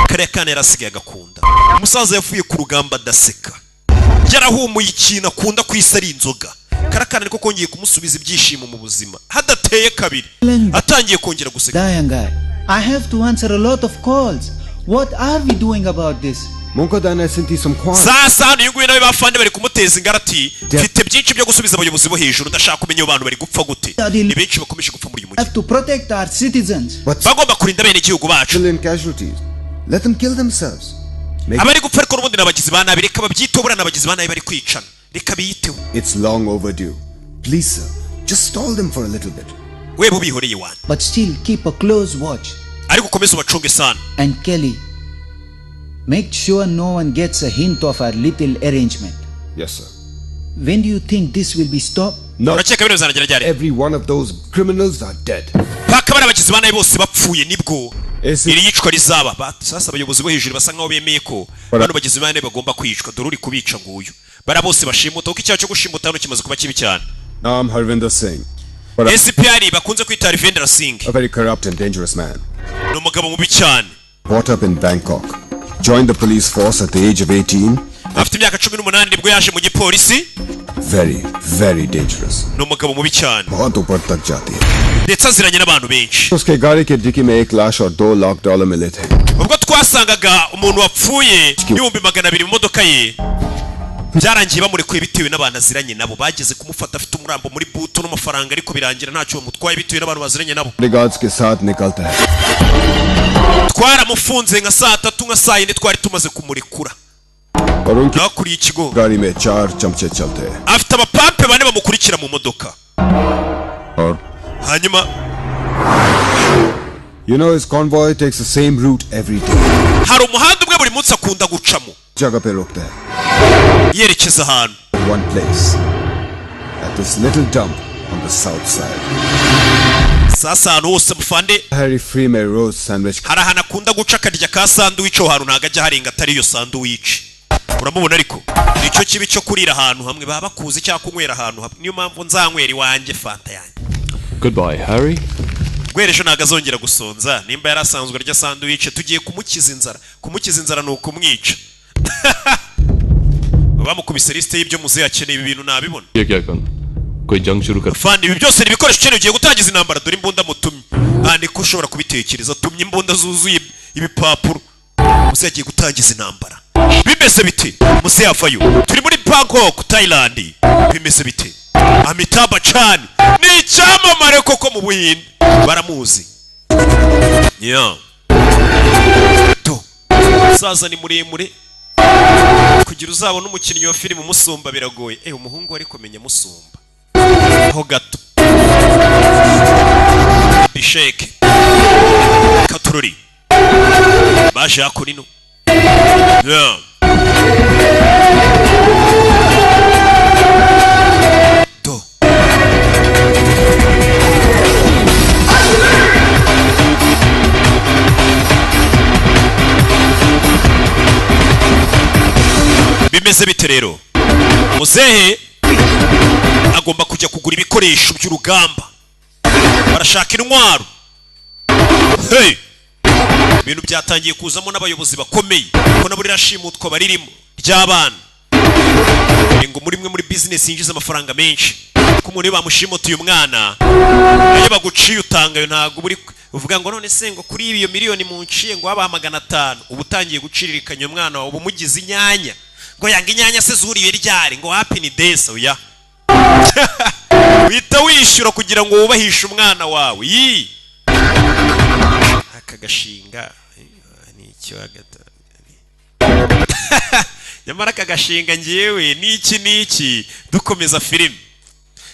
kariya kana yarasigaye agakunda umusaza yavuye ku rugamba adaseka yarahumuye ikintu akunda kwisa ari inzoga karakana ariko kongeye kumusubiza ibyishimo mu buzima hadateye kabiri atangiye kongera guseka I have to answer a lot of calls. What are we doing about this? sasa niyo nguye nawe bafande bari kumuteza ingarati mfite byinshi byo gusubiza abayobozi bo hejuru ndashaka kumenya abantu bari gupfa gute ni benshi bakomeje gupfa muri uyu have to protect our citizens. bagomba kurinda bene igihugu bacu Let them kill themselves. abari gupfa ariko n'ubundi nabagizi ba nabi reka babyitobura nabagizi ba nabi bari kwicana reka biyiteho It's long overdue. Please sir, just stall them for a little bit. we bubihoreye wana But still keep a close watch. ariko komeza ubacunge sana And Kelly, make sure no one gets a hint of our little arrangement. Yes sir. When do you think this will be stopped? urakeka bino bizanagera ryari Every one of those criminals are dead. paka bari abagizi ba nabi bose bapfuye nibwo iri yicwa rizaba sasa abayobozi bo hejuru basa nkaho bemeye ko bano bagizi ba nabi bagomba kwicwa dore uri kubica nguyu bara bose bashimuta kuko icyaha cyo gushimuta hano kimaze kuba kibi cyane I'm Harvinder Singh. SPR bakunze kwita Harvinder Singh A very corrupt and dangerous man. ni umugabo mubi cyane Brought up in Bangkok. Joined the police force at the age of 18. afite imyaka 18 nibwo yaje mu gipolisi Very, very dangerous. ni umugabo mubi cyane बहुत ऊपर तक जाती है ndetse aziranye n'abantu benshi उसके गाड़ी के डिक्की में $1 लाख और $2 लाख मिले थे ubwo twasangaga umuntu wapfuye ibihumbi 200 mu modoka ye byarangiye bamurekuye bitewe n'abantu aziranye nabo bageze kumufata afite umurambo muri buto n'amafaranga ariko birangira ntacyo bamutwaye bitewe n'abantu baziranye nabo Bodyguards के साथ निकलता है twaramufunze nka saa 3 nka saa 4 twari tumaze kumurekura और उनकी nakuriye ikigo गाड़ी में 4 चमचे चलते हैं afite abapampe bane bamukurikira mu modoka और hanyuma you know his convoy takes the same route every day hari umuhanda umwe buri munsi akunda gucamo जगह पे रोकता है yerekeza ahantu one place. At this little dump on the south side. Sasa hano hose mufande Harry Freeman roast sandwich. harahana kunda guca akarya ka sandwich ho haru nagajya harenga atari iyo sandwich. Uramubona ariko nicyo kibi cyo kurira ahantu hamwe baba bakuze cya kunywera ahantu hamwe niyo mpamvu nzanywera iwanjye fanta yanjye. Goodbye Harry. Gwerejo nagazongera gusonza nimba yarasanzwe arya sandwich tugiye kumukiza inzara no kumwica. Bamukubise liste y'ibyo muze yakeneye ibintu nabibona. Ye kya kan? Koi jang shuru kar. Fandi ibi byose nibikoresho cyane ugiye gutangiza intambara dore imbunda mutumye. Kandi ko ushobora kubitekereza tumye imbunda zuzuye ibipapuro. Muze yagiye gutangiza intambara. Bimeze bite? Muze yafayo. Turi muri Bangkok, Thailand. Bimeze bite? Amitabh Bachchan ni icyamamare koko mu Buhinde. Baramuzi. Yeah. To. Saza ni muremure. Kugira uzabona umukinnyi wa filime musumba biragoye. Umuhungu ari kumenya musumba. Ho gato. Bisheke. Katurori. Baje akurino. Yeah. To. Bimeze bite rero? Muzehe agomba kujya kugura ibikoresho by'urugamba. Barashaka intwaro. Hey! Ibintu byatangiye kuzamo n'abayobozi bakomeye. Ko nabo rirashimutwa baririmo ry'abana. Ngo muri mwe muri business yinjiza amafaranga menshi. Ko umuntu bamushimuta uyu mwana. Iyo baguciye utangayo ntago buri uvuga ngo none se ngo kuri iyo miliyoni munciye ngo aba 500 ubutangiye guciririkanya umwana wawe umugize inyanya. Ngo yanga inyanya se zuriye ryari ngo happy ni desa uya. Wita wishyura kugira ngo wubahishe umwana wawe. Yi. Akagashinga ni icyo agata. Nyamara akagashinga ngiyewe niki dukomeza filime.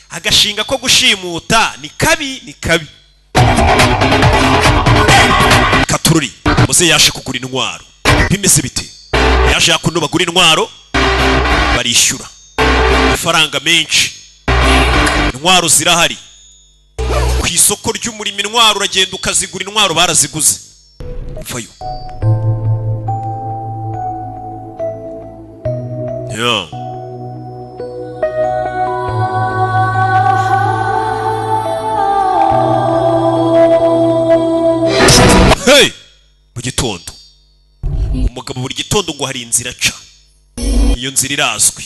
Agashinga ko gushimuta ni kabi. Katururi muze yashe kugura intwaro. Bimeze bite? Yaje yakuno bagura intwaro barishyura amafaranga menshi. Intwaro zirahari ku isoko ry'umurimo. Intwaro uragenda ukazigura intwaro baraziguze. Vayo. Yeah. Hey! Mu gitondo umugabo buri gitondo ngo hari inzira aca. Iyo nzira irazwi.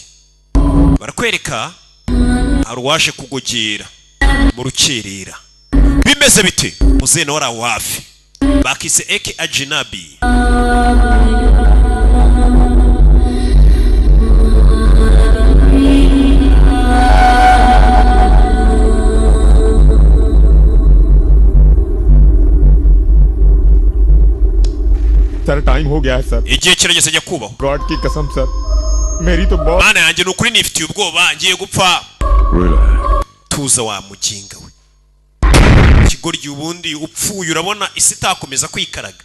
Barakwereka hari uwaje kugogera mu rukerera. Bimeze bite? Muze nawe ari hafi. Bakise Eke Ajinabi. Sir time हो गया है sir. Igihe kirageze jya kubaho. God की कसम सर मेरी तो बहुत Mana yanjye nukuri nifitiye ubwoba ngiye gupfa. Tuza wa muginga we. Kigoryi ubundi upfuye urabona isi itakomeza kwikaraga.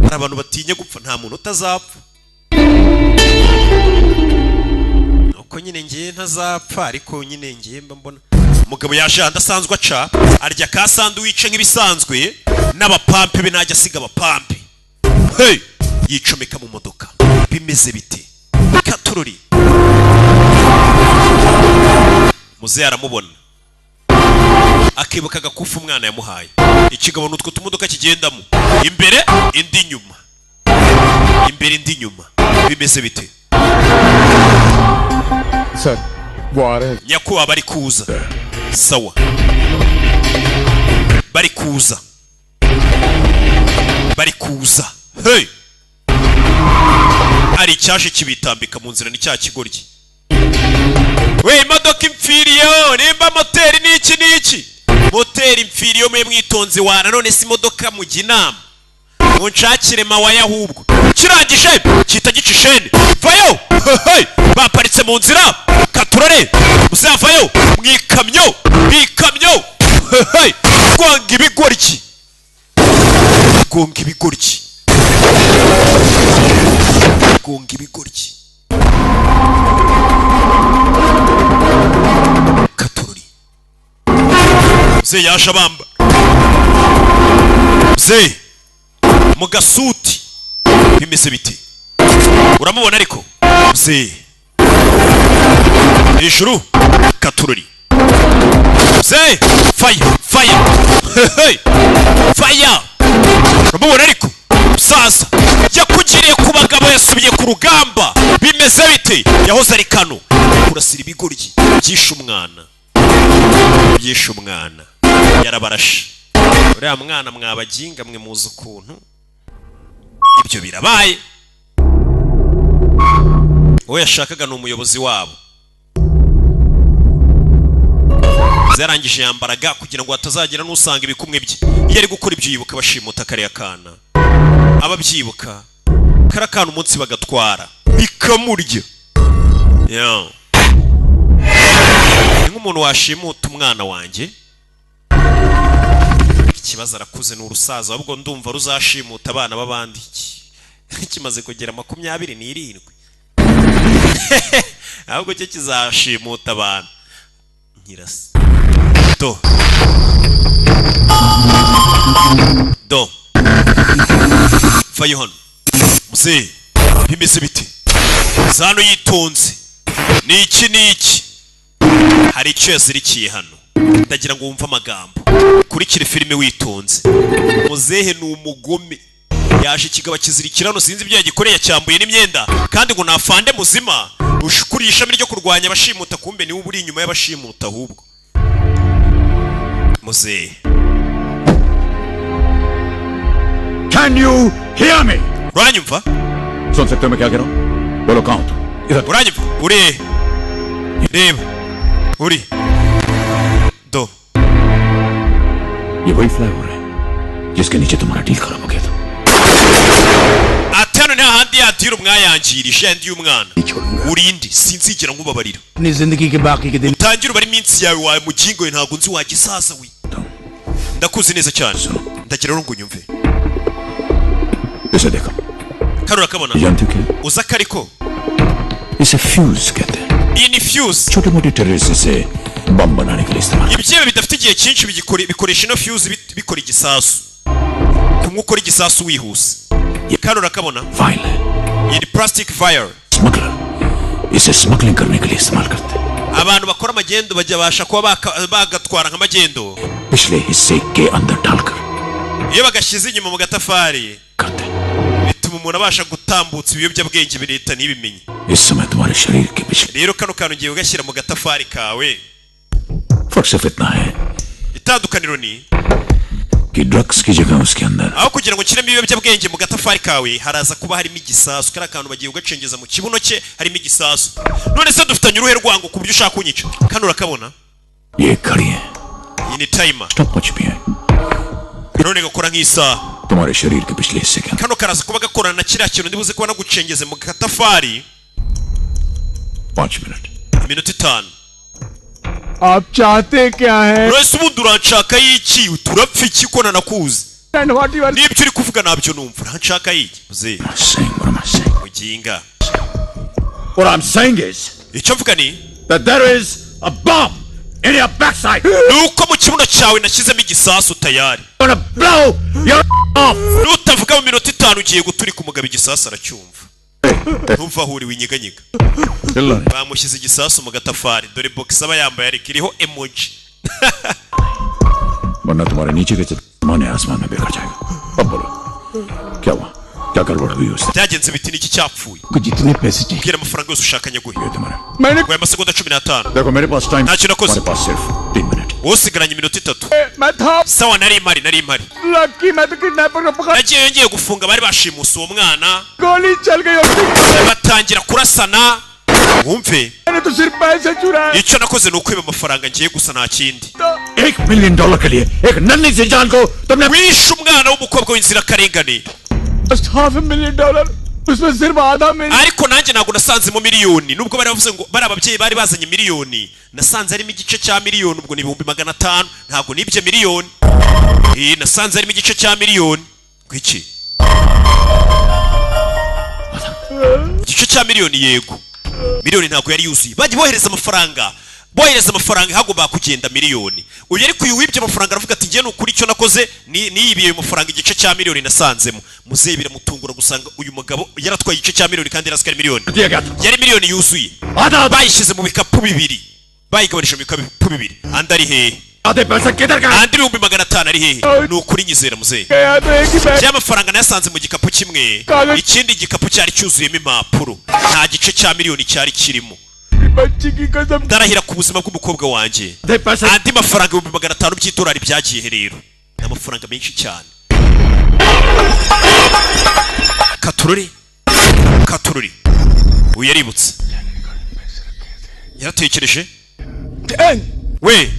Hari abantu batinya gupfa nta muntu utazapfa. Uko nyine ngiye ntazapfa ariko nyine ngiye mbona umugabo yaje adasanzwe aca arya ka sandwich nk'ibisanzwe n'abapampe be najya asiga abapampe. Hey! Yicomeka mu modoka. Bimeze bite? Katurori. Muze aramubona. Akibuka gakufa umwana yamuhaye. Ikigabo nutwo tumodoka kigendamo. Imbere indi nyuma. Imbere indi nyuma. Bimeze bite? Sir वो आ रहे हैं. Nyakuba bari kuza. Sawa. Bari kuza. Bari kuza. Hey! Ari cyaje kibitambika mu nzira ni cya kigoryi. We imodoka impfiriyeho nimba moteri niki. Moteri impfiriyeho mwe mwitonze wana none si imodoka mu ginama. Ngo nshakire mawaya ahubwo. Kirangije kita gicishene. Vayo! Hey! Baparitse mu nzira. Katurore. Uzavayo mwikamyo. Bikamyo. Hey! Gonga ibigoryi. Gonga ibigoryi. Gonga ibigoryi. Mzee yaje bamba. Mzee mu gasuti bimeze biti. Uramubona ariko mzee hejuru katururi. Mzee fire fire fire. Uramubona ariko sasa yakugiriye ku bagabo yasubiye ku rugamba bimeze biti. Yahoze ari kano kurasira ibigoryi byishe umwana yarabarashe. Uriya mwana mwabaginga mwe muzi ukuntu ibyo birabaye. Uwo yashakaga ni umuyobozi wabo. Zarangije yambaraga kugira ngo atazagira n'usanga ibikumwe bye. Iyo ari gukora ibyo yibuka bashimuta kariya kana. Ababyibuka karakana umunsi bagatwara bikamurya. Nk'umuntu washimuta umwana wanjye, ikibazo arakuze n'urusaza, ahubwo ndumva ruzashimuta abana b'abandi. Kimaze kugera 27. Ahubwo cyo kizashimuta abantu. Nyirasi do Fayihon mzee bimeze biti. Zano yitonze niki hari icyo yazirikiye hano. Ndagira ngo wumve amagambo kurikira filime witonze. Muzehe ni umugome yaje kigaba kizirikira no sinzi ibyo yagikoreye cyambuye n'imyenda kandi ngo nafande muzima ushukuriye ishami ryo kurwanya abashimuta kumbe ni uburi inyuma y'abashimuta ahubwo. Muzehe Can you hear me? uranyumva? सुन सकते हो मैं क्या कह रहा हूँ? बोलो कहाँ हो तुम? इधर uranyumva? uri reba uri do ये वही फ्लाईओवर है जिसके नीचे तुम्हारा डील खराब हो गया था. atano nta handi yatira umwayangirisha ndi umwana urindi sinzigera ngubabarira अपनी जिंदगी के बाकी के दिन utangira bari minsi yawe wa mugingo ntago nzi wagisasa wi ndakuzi neza cyane ndagira ngo ngunyumve. इसे देखो Karura kabona जानते हो क्या? uza kariko इसे फ्यूज कहते हैं. iyi ni fuse. छोटे मोटे टेररिस्ट इसे बम बनाने के लिए इस्तेमाल. Ibyebe bidafite igihe cyinshi bikoresha no fuse bikora igisasu. Kumwe ukora igisasu wihuse. Karura kabona iyi ni plastic vial. Smuggler इसे स्मगलिंग करने के लिए इस्तेमाल करते हैं. abantu bakora amagendo bajya basha kuba bagatwara nk'amagendo पिछले हिस्से के अंदर डालकर iyo bagashyize inyuma mu gatafari bituma umuntu abasha gutambutsa ibiyobyabwenge bireta n'ibimenye. इस समय तुम्हारे शरीर के पिछले rero kano kantu ugiye ugashyira mu gatafari kawe. फर्क सिर्फ इतना है itandukaniro ni कि ड्रग्स की जगह उसके अंदर aho kugira ngo kiremo ibiyobyabwenge mu gatafari kawe haraza kuba harimo igisasu. Kara kantu bagiye ugacengeza mu kibuno cye harimo igisasu. None se dufitanye uruhe rwango ku buryo ushaka kunyica? Kano urakabona ये घड़ी है. iyi ni timer. Stop watch भी है. none gakora nk'isaha. तुम्हारे शरीर के पिछले हिस्से के kano karaza kuba gakorana na kiriya kintu ndibuze kuba nagucengeze mu gatafari 5 minute. iminota 5. आप चाहते क्या है? Rwese ubundi uranshaka y'iki? Turapfa iki ko nanakuzi? Nibyo uri kuvuga nabyo numva. Uranshaka y'iki? Muzehe. Muginga. What I'm saying is icyo mvuga ni that there is a bomb in your backside. nuko mu kibuno cyawe nashyizemo igisasu tayari. Gonna blow your off. Nutavuga mu minota 5 ugiye guturika umugabo igisasu aracyumva. Ntumva aho uri winyeganyega. Bamushyize igisasu mu gatafari. Dore box aba yambaye ariko iriho emoji. वरना तुम्हारे नीचे के माने आसमान में बिखर जाएगा. अब बोलो क्या हुआ? क्या गड़बड़ हुई उससे? Byagenze biti niki cyapfuye? को जितने पैसे चाहिए Bwira amafaranga yose ushaka nyaguhe. मैंने Kwa amasegonda 15. देखो मेरे पास टाइम. ntacyo nakoze. मेरे पास सिर्फ 3 मिनट. usigaranye iminota 3. मैं था sawa nari impari लकी मैं तो किडनैपर को पकड़ nagiye ngiye gufunga bari bashimuse uwo mwana गोली चल गई उसकी. batangira kurasana. wumve मैंने तो सिर्फ पैसे चुराए. icyo nakoze ni ukwiba amafaranga ngiye gusa nta kindi. $1 मिलियन के लिए एक नन्ही सी जान को तुमने wishe umwana w'umukobwa w'inzirakarengane. $500,000 उसमें सिर्फ आधा million. ariko nanjye ntabwo nasanzemo miliyoni nubwo bari bavuze ngo bari ababyeyi bari bazanye miliyoni nasanze harimo igice cya miliyoni ubwo ni 500,000 ntabwo nibye miliyoni. nasanze harimo igice cya miliyoni. Kwiki igice cya miliyoni yego miliyoni ntabwo yari yuzuye. Bajya bohereza amafaranga bohereza amafaranga hagomba kugenda miliyoni. Uyu ariko uyu wibye amafaranga aravuga ati ngiye nukuri icyo nakoze niyibiye amafaranga igice cya miliyoni nasanzemo. Muzehe biramutungura gusanga uyu mugabo yaratwaye igice cya miliyoni kandi yarasika miliyoni. Yari miliyoni yuzuye. Bayishize mu bikapu bibiri. Bayigabanisha mu bikapu bibiri. Andari hehe? Andi 500 ari hehe? Nukuri nyizera muzehe. Ya mafaranga nayasanze mu gikapu kimwe. Ikindi gikapu cyari cyuzuyemo impapuro. Nta gice cya miliyoni cyari kirimo. Ndarahira ku buzima bw'umukobwa wanjye. Andi mafaranga 500 by'idolari byagiye rero. N'amafaranga menshi cyane. Katururi. Uyu yaributse. Yaratekereje. We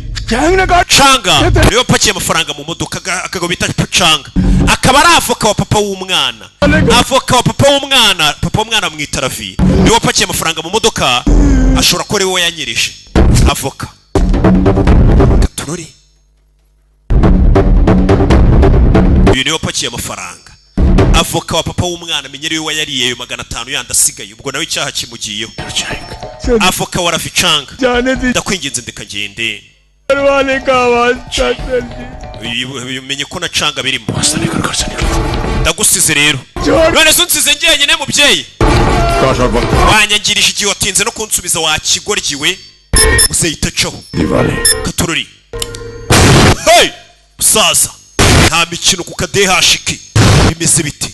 Changa niyo pakiye amafaranga mu modoka akago bita Changa. Akaba ari avoka wa papa w'umwana. Avoka wa papa w'umwana mwita Ravi. Niyo pakiye amafaranga mu modoka ashobora ko rewe yanyereje. Avoka. Katururi. Uyu niyo pakiye amafaranga. Avoka wa papa w'umwana menyere we yariye 500 yandasigaye. Ubwo nawe icyaha kimugiyeho. Avoka wa Ravi Changa. Ndakwinginze ndekagende. Umenye ko na Changa birimo. Ndagusize rero. None se unsize njyenyine mubyeyi. Wanyangirije igihe watinze no kunsubiza wakigoryiwe. Museyitacaho. Katururi. Hey! Musaza. Nta mikino ku kadehashiki. Bimeze bite?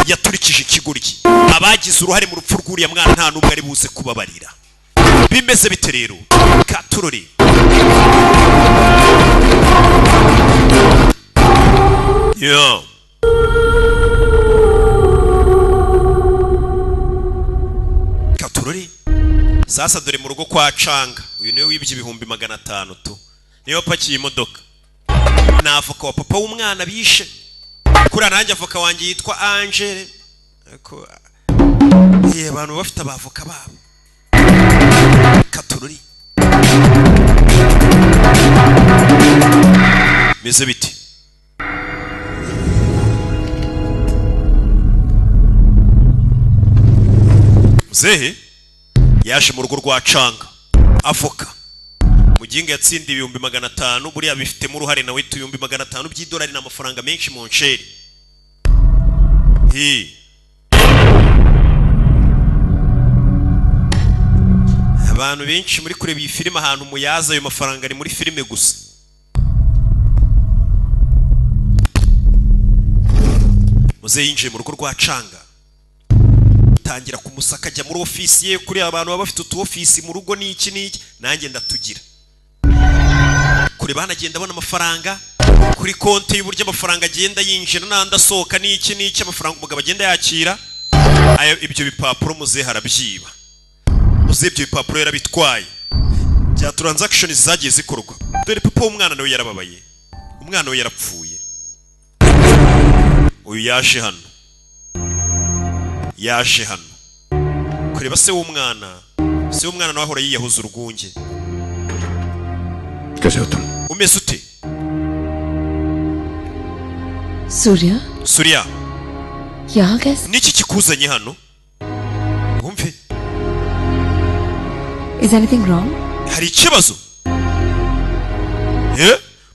Yaturikije ikigoryi. Abagize uruhare mu rupfu rw'uriya mwana nta numwe ari buze kubabarira. Bimeze bite rero? Katururi. Yo. Katururi. Sasa dore mu rugo kwa Changa. Uyu niwe wibye 500 tu. Niyo pakiye imodoka. Na avoka wa papa w'umwana bishe. Kuri nanjye avoka wanjye yitwa Angele. Ariko abantu bafite abavoka babo. Katururi. Meze biti. Muzehe yaje mu rugo rwa Changa. Avoka. Muginga yatsindiye 500 buriya bifite mu ruhare nawe 500 by'idolari n'amafaranga menshi mu nsheri. Abantu benshi muri kureba iyi filime ahantu muyaza ayo mafaranga ari muri filime gusa. Muzehe yinjiye mu rugo rwa Changa. Tangira kumusaka ajya muri ofisi ye kuri abantu baba bafite utu ofisi mu rugo n'iki nanjye ndatugira. Kuri bana agenda abona amafaranga kuri konti y'uburyo amafaranga agenda yinjira nanda soka n'iki amafaranga umugabo agenda yakira. Ayo ibyo bipapuro muzehe harabyiba. Muzehe ibyo bipapuro yarabitwaye. Bya transactions zagiye zikorwa. Dore papa w'umwana nawe yarababaye. Umwana we yarapfuye. Uyu yaje hano. Kureba se w'umwana nawe ahora yiyahuza urwunge. Umeze ute? Surya. यहाँ कैसे? Niki kikuzanye hano? Wumve. Is anything wrong? Hari ikibazo?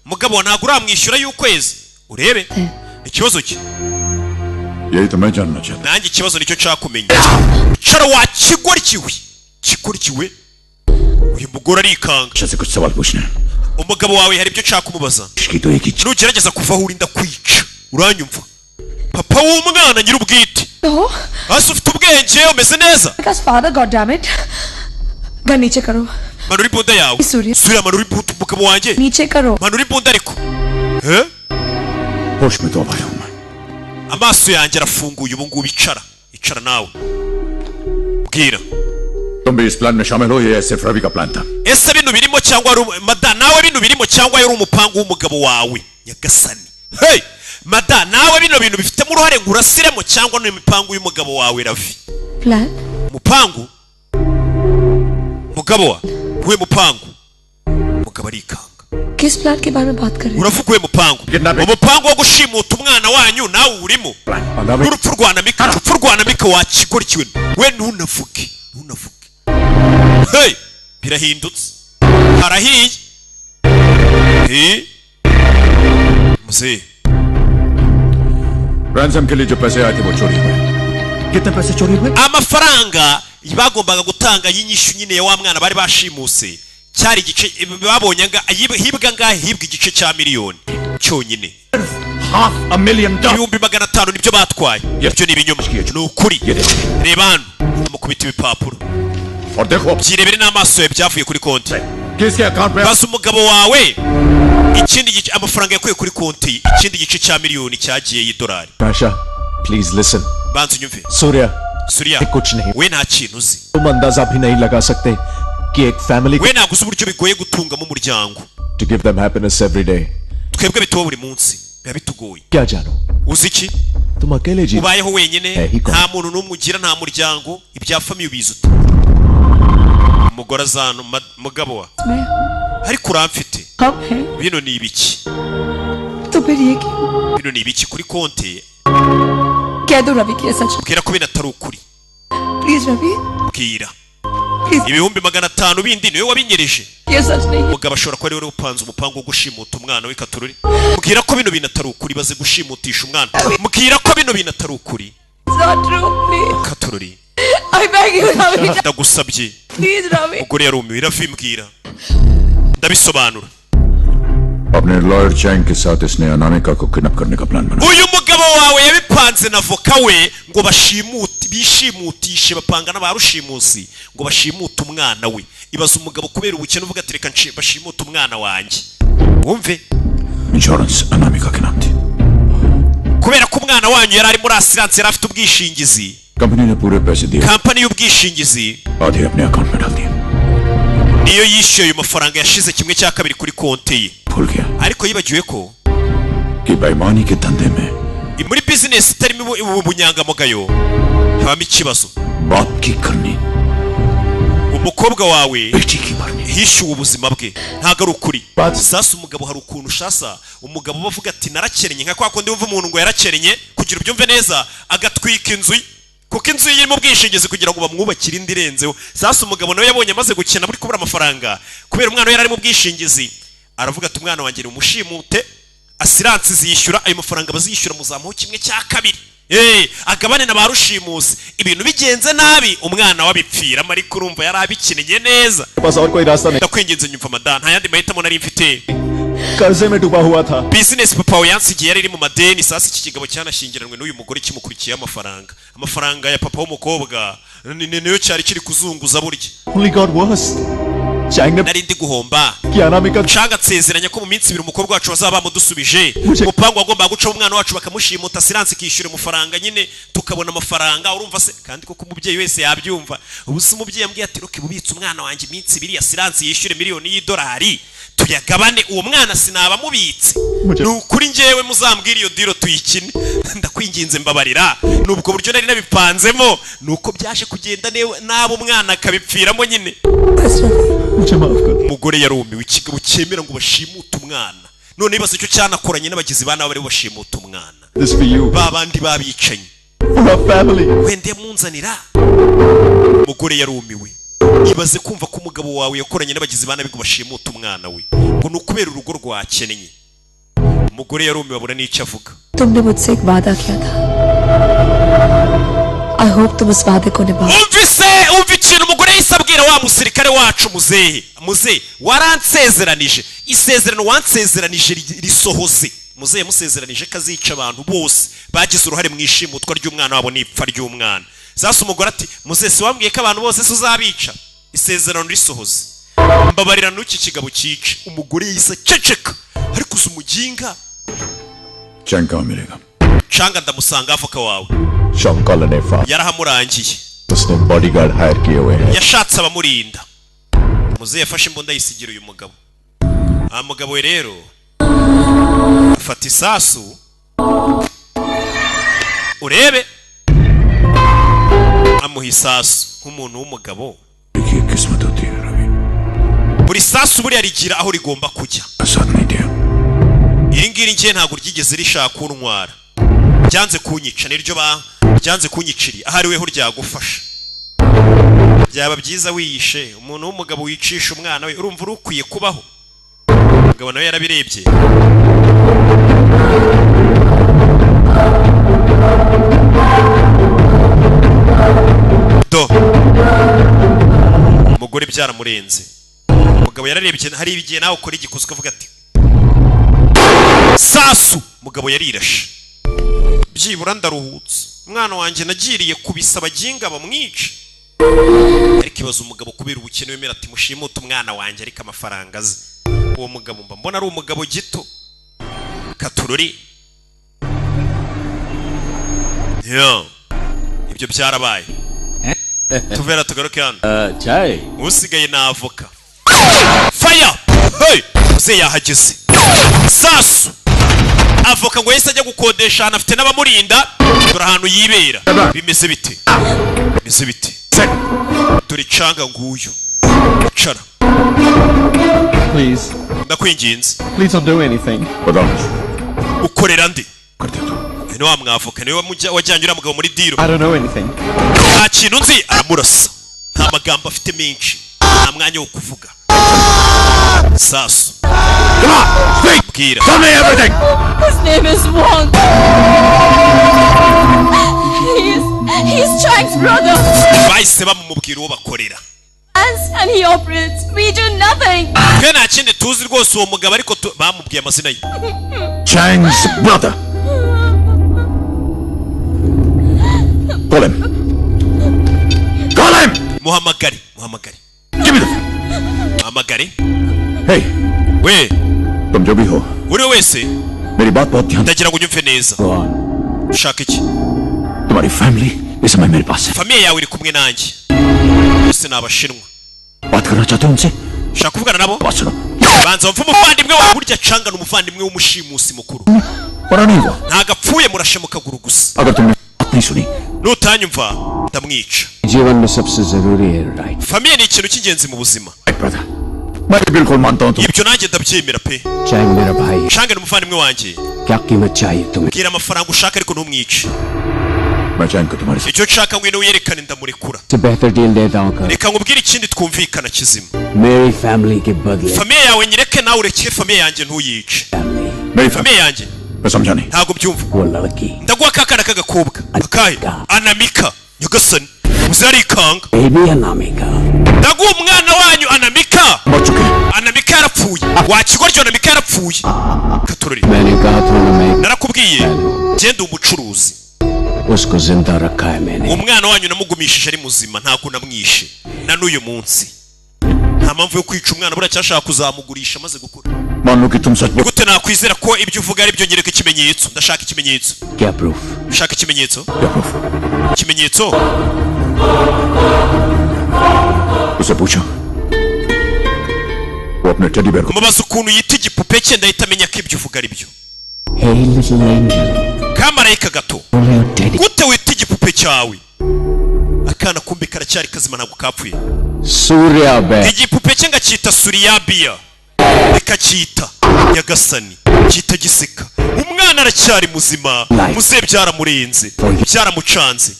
Mugabo ntago uramwishyura y'ukwezi. Urebe. Ikibazo ki? यही तो मैं जानना चाहता हूं. Nanjye ikibazo nicyo cyakumenya. Cara wakigorkiwe. Uyu mugore arikanga. से कुछ सवाल पूछना है. Umugabo wawe hari ibyo nshaka kumubaza. Nugerageza kuva aho urinda kwica. Uranyumva? Papa w'umwana nyir'ubwite. Hasi ufite ubwenge umeze neza. Because father, God damn it. Ga niche karo. Manuri bunda yawe. Surya manuri bunda umugabo wanjye. Niche karo. Manuri bunda ariko. होश में तो आया हूं मैं. Amaso yanjye arafunguye ubu ngubu icara nawe. Bwira. तुम भी इस प्लान में शामिल हो ये सिर्फ रवि का प्लान था. Ese bino birimo cyangwa ari mada nawe bino birimo cyangwa yari umupango w'umugabo wawe Nyagasani. Hey! Mada nawe bino bintu bifite mu ruhare ngurasiremo cyangwa no imipango y'umugabo wawe Ravi. Plan? Mupango? Mugabo wa? Kuwe mupango? Mugabo arikanga. किस प्लान के बारे में बात कर रहे हैं? Uravuga mupango. Umupango wo gushimuta umwana wanyu nawe urimo. Urupfu rwana mika wakigorkiwe. We ntunavuge. Hey! Birahindutse. harahiye मुझे रैंसम के लिए जो पैसे आए थे वो चोरी हुए कितने पैसे चोरी हुए amafaranga bagombaga gutanga y'inyishu nyine ya wa mwana bari bashimuse cyari igice babonye hibwa ngahe hibwa igice cya miliyoni cyonyine ibihumbi 500 nibyo batwaye ibyo ni ibinyoma ni ukuri reba hano mukubita ibipapuro byirebere n'amaso yawe byavuye kuri konti basa umugabo wawe ikindi gice amafaranga yakuye kuri konti ikindi gice cya miliyoni cyagiye y'idolari Pasha, please listen. banza unyumve Surya कुछ नहीं we nta kintu uzi तुम अंदाजा भी नहीं लगा सकते कि एक family we ntabwo uzi uburyo bigoye gutungamo umuryango to give them happiness every day twebwe bituba buri munsi biba bitugoye क्या जानो uzi iki तुम अकेले जी ubayeho wenyine nta muntu n'umwe ugira nta muryango ibya famiye ubizi ute umugore azana mugabo wa ariko uramfite bino ni ibiki bino ni ibiki kuri konti कह दो रवि कि ये सच bwira ko bino atari ukuri please Ravi bwira ibihumbi 500 bindi niwe wabinyereje ये सच नहीं mugabo ashobora kuba ari we upanze umupango wo gushimuta umwana we Katururi bwira ko bino bintu atari ukuri baze gushimutisha umwana bwira ko bino bintu atari ukuri Katururi I beg you Ravi ndagusabye please Ravi umugore yarumiwe iravimbwira ndabisobanura अपने lawyer Chang के साथ इसने अनामिका को किडनैप करने का प्लान बनाया uyu mugabo wawe yabipanze na voka we ngo bishimutishe bapanga n'abarushimusi ngo bashimute umwana we ibaza umugabo kubera ubukene uvuga ati reka bashimute umwana wanjye wumve insurance Anamika के नाम थी kubera ko umwana wanyu yari ari muri assurance yari afite ubwishingizi company ने पूरे पैसे दिए kampani y'ubwishingizi आधे अपने अकाउंट में डाल दिए niyo yishyuye ayo mafaranga yashize kimwe cya kabiri kuri konti ye ariko yibagiwe ko कि बेईमानी के धंधे में muri business itarimo ubunyangamugayo habamo ikibazo बाप की करनी umukobwa wawe hishyuwe ubuzima bwe ntago ari ukuri sasa umugabo hari ukuntu ushasa umugabo bavuga ati narakerenye nka kwa kundi wumva umuntu ngo yarakerenye kugira ubyumve neza agatwika inzu kuko inzu ye irimo ubwishingizi kugira ngo bamwubakire indi irenzeho sasa umugabo nawe yabonye amaze gukena muri kubura amafaranga kubera umwana we yari ari mu bwishingizi aravuga ati umwana wanjye ni umushimute assurance zishyura ayo mafaranga bazishyura muzamuho kimwe cya kabiri agabane na barushimusi ibintu bigenze nabi umwana wabipfira ariko urumva yari abikeneye neza ndakwinginze nyumva madana nta yandi mahitamo nari mfite कर्जे में डूबा हुआ था business papa we yansigiye yari iri mu madeni sasa iki kigabo cyanashyingiranwe n'uyu mugore kimukurikiye amafaranga ya papa w'umukobwa niyo cyari kiri kuzunguza burya only got worse nari ndi guhomba nshanga nsezeranya ko mu minsi 2 umukobwa wacu bazaba bamudusubije umupango wagomba guca umwana wacu bakamushimuta assurance kishyura amafaranga nyine tukabona amafaranga urumva se kandi ko umubyeyi wese yabyumva ubusa umubyeyi yambwiye ati roke bubitse umwana wanjye iminsi 2 assurance yishyure miliyoni y'idolari tuyagabane uwo mwana sinaba mubitse nukuri ngewe muzambwira iyo diro tuyikine ndakwinginze mbabarira nubwo buryo nari nabipanzemo nuko byaje kugenda nabo umwana akabipfiramo nyine umugore yarumiwe ikigabo cyemera ngo bashimute umwana none bibaza icyo cyanakoranye n'abagizi bana bari bashimute umwana babandi babicanye wende munzanira umugore yarumiwe ibaze kumva ko umugabo wawe yakoranye n'abagizi bana bigo bashimuta umwana we ngo nukubera urugo rwakeneye umugore yarumiwe abura n'icyo avuga तुमने मुझसे एक वादा किया था I hope तुम उस वादे को निभाओ umva ikintu umugore yahise abwira wa musirikare wacu muzehe waransezeranije isezerano wansezeranije risohoze muzehe musezeranije ko azica abantu bose bagize uruhare mu ishimutwa ry'umwana wabo n'ipfa ry'umwana sasa umugore ati muzehe si wambwiye ko abantu bose uzabica isezerano risohoze mbabarira n'uki kigabo cyica umugore yahise aceceka ariko uzi umuginga चैंग कहाँ मिलेगा canga ndamusanga avoka wawe शंकल ने yarahamurangiye उसने bodyguard higher किए हुए हैं yashatse abamurinda muzehe yafashe imbunda yisigira uyu mugabo mugabo we rero afata isasu urebe amuha isasu nk'umuntu w'umugabo buri sasu buriya rigira aho rigomba kujya iri ngiri ngiye ntabwo ryigeze rishaka kuntwara byanze kunyica niryo byanze kunyiciri ahari weho ryagufasha byaba byiza wiyishe. Umuntu w'umugabo wicisha umwana we urumva urukwiye kubaho. Umugabo nawe yarabirebye. Do umugore byaramurenze. Umugabo yararebye, hari ibigiye nawe ukora igikoze ukavuga ati sasu. Umugabo yarirashe, byibura ndaruhutse, umwana wanjye nagiriye kubisaba ginga bamwice. Ariko ibaza umugabo kubera ubukene wemera ati mushimute umwana wanjye ariko amafaranga aze. Uwo mugabo mba mbona ari umugabo gito. Katurori ibyo byarabaye. Tuvera tugaruke hano. Chai. Usigaye na avoka. Fire! Hey! Uze yahageze. Sasu! Avoka ngo yese ajya gukodesha hano afite n'abamurinda. Dore ahantu yibera. Bimeze bite? Bimeze bite? Dore canga nguyu. Cara. Please. Ndakwinginze. Please don't do anything. Ukorera ndi? Ni wa mwavoka niwe wajyanye uriya mugabo muri diro. I don't know anything. Nta kintu nzi, aramurasa. Nta magambo afite menshi. Nta mwanya wo kuvuga. Sasu. Come on, speak. Bwira. Tell me everything. His name is Wong. He's Chang's brother. Bahise bamubwira uwo bakorera. And he operates. We do nothing. Twe nta kindi tuzi rwose uwo mugabo ariko bamubwiye amazina ye. Chang's brother. Call him. Call him. Muhamagari. Give me the phone. Muhamagari. Hey. We. तुम जो भी हो. Uri wese. मेरी बात बहुत ध्यान. Ndagira ngo unyumve neza. Ushaka iki? तुम्हारी family इस समय मेरे पास है. Famille yawe iri kumwe nanjye. Bose ni Abashinwa. बात करना चाहते हो उनसे? Ushaka kuvugana nabo? बात सुनो. Banza wumve umuvandimwe wawe burya canga n'umuvandimwe w'umushimusi mukuru. पता नहीं हुआ. Ntago apfuye murashe mu kaguru gusa. अगर तुमने बात नहीं सुनी. Nutanyumva ndamwica. जीवन में सबसे जरूरी है right. Famille ni ikintu cy'ingenzi mu buzima. Brother. मैं बिल्कुल मानता हूँ. Ibyo nanjye ndabyemera pe. चाहे मेरा भाई. Canga n'umuvandimwe wanjye. क्या कीमत चाहिए तुम्हें? Bwira amafaranga ushaka ariko ntumwice. मैं चैन को तुम्हारे. Icyo nshaka ngwino wiyerekane ndamurekura. से बेहतर डील देता हूँ. Reka nkubwire ikindi twumvikana kizima. मेरी फैमिली के बदले. Famille yawe nyireke nawe ureke famille yanjye ntuyice. Famille yanjye. मैं समझा नहीं. Ntago byumva. वो लड़की. Ndaguha kakana k'agakobwa. Akaye. Anamika. Nyagasani. Uzarikanga. Baby Anamika. Ndaguha umwana wanyu Anamika. Anamika yarapfuye. Wakigoryo Anamika yarapfuye. Katurori. मैंने कहा था मैं. Narakubwiye. Genda umucuruzi. उसको जिंदा रखा है मैंने. Umwana wanyu namugumishije ari muzima ntago namwishe. Na n'uyu munsi. Nta mpamvu yo kwica umwana bura cyashaka kuzamugurisha maze gukura. मान लो कि तुम सच. Gute nakwizera ko ibyo uvuga ari byo nyereka ikimenyetso. Ndashaka ikimenyetso. क्या proof? Ushaka ikimenyetso? Ikimenyetso? उसे पूछो. वो अपने teddy bear को. Mubaza ukuntu yita igipupe cye ndahita amenya ko ibyo uvuga ari byo. Hey little angel. Kamarayika gato. Gute wita igipupe cyawe? Akana kumbe karacyari kazima ntabwo kapfuye. Surya be. Igipupe cye ngakita Suryabiya. Ikacyita Nyagasani. Cyita giseka. Umwana aracyari muzima. Muze byaramurenze. Byaramucanze.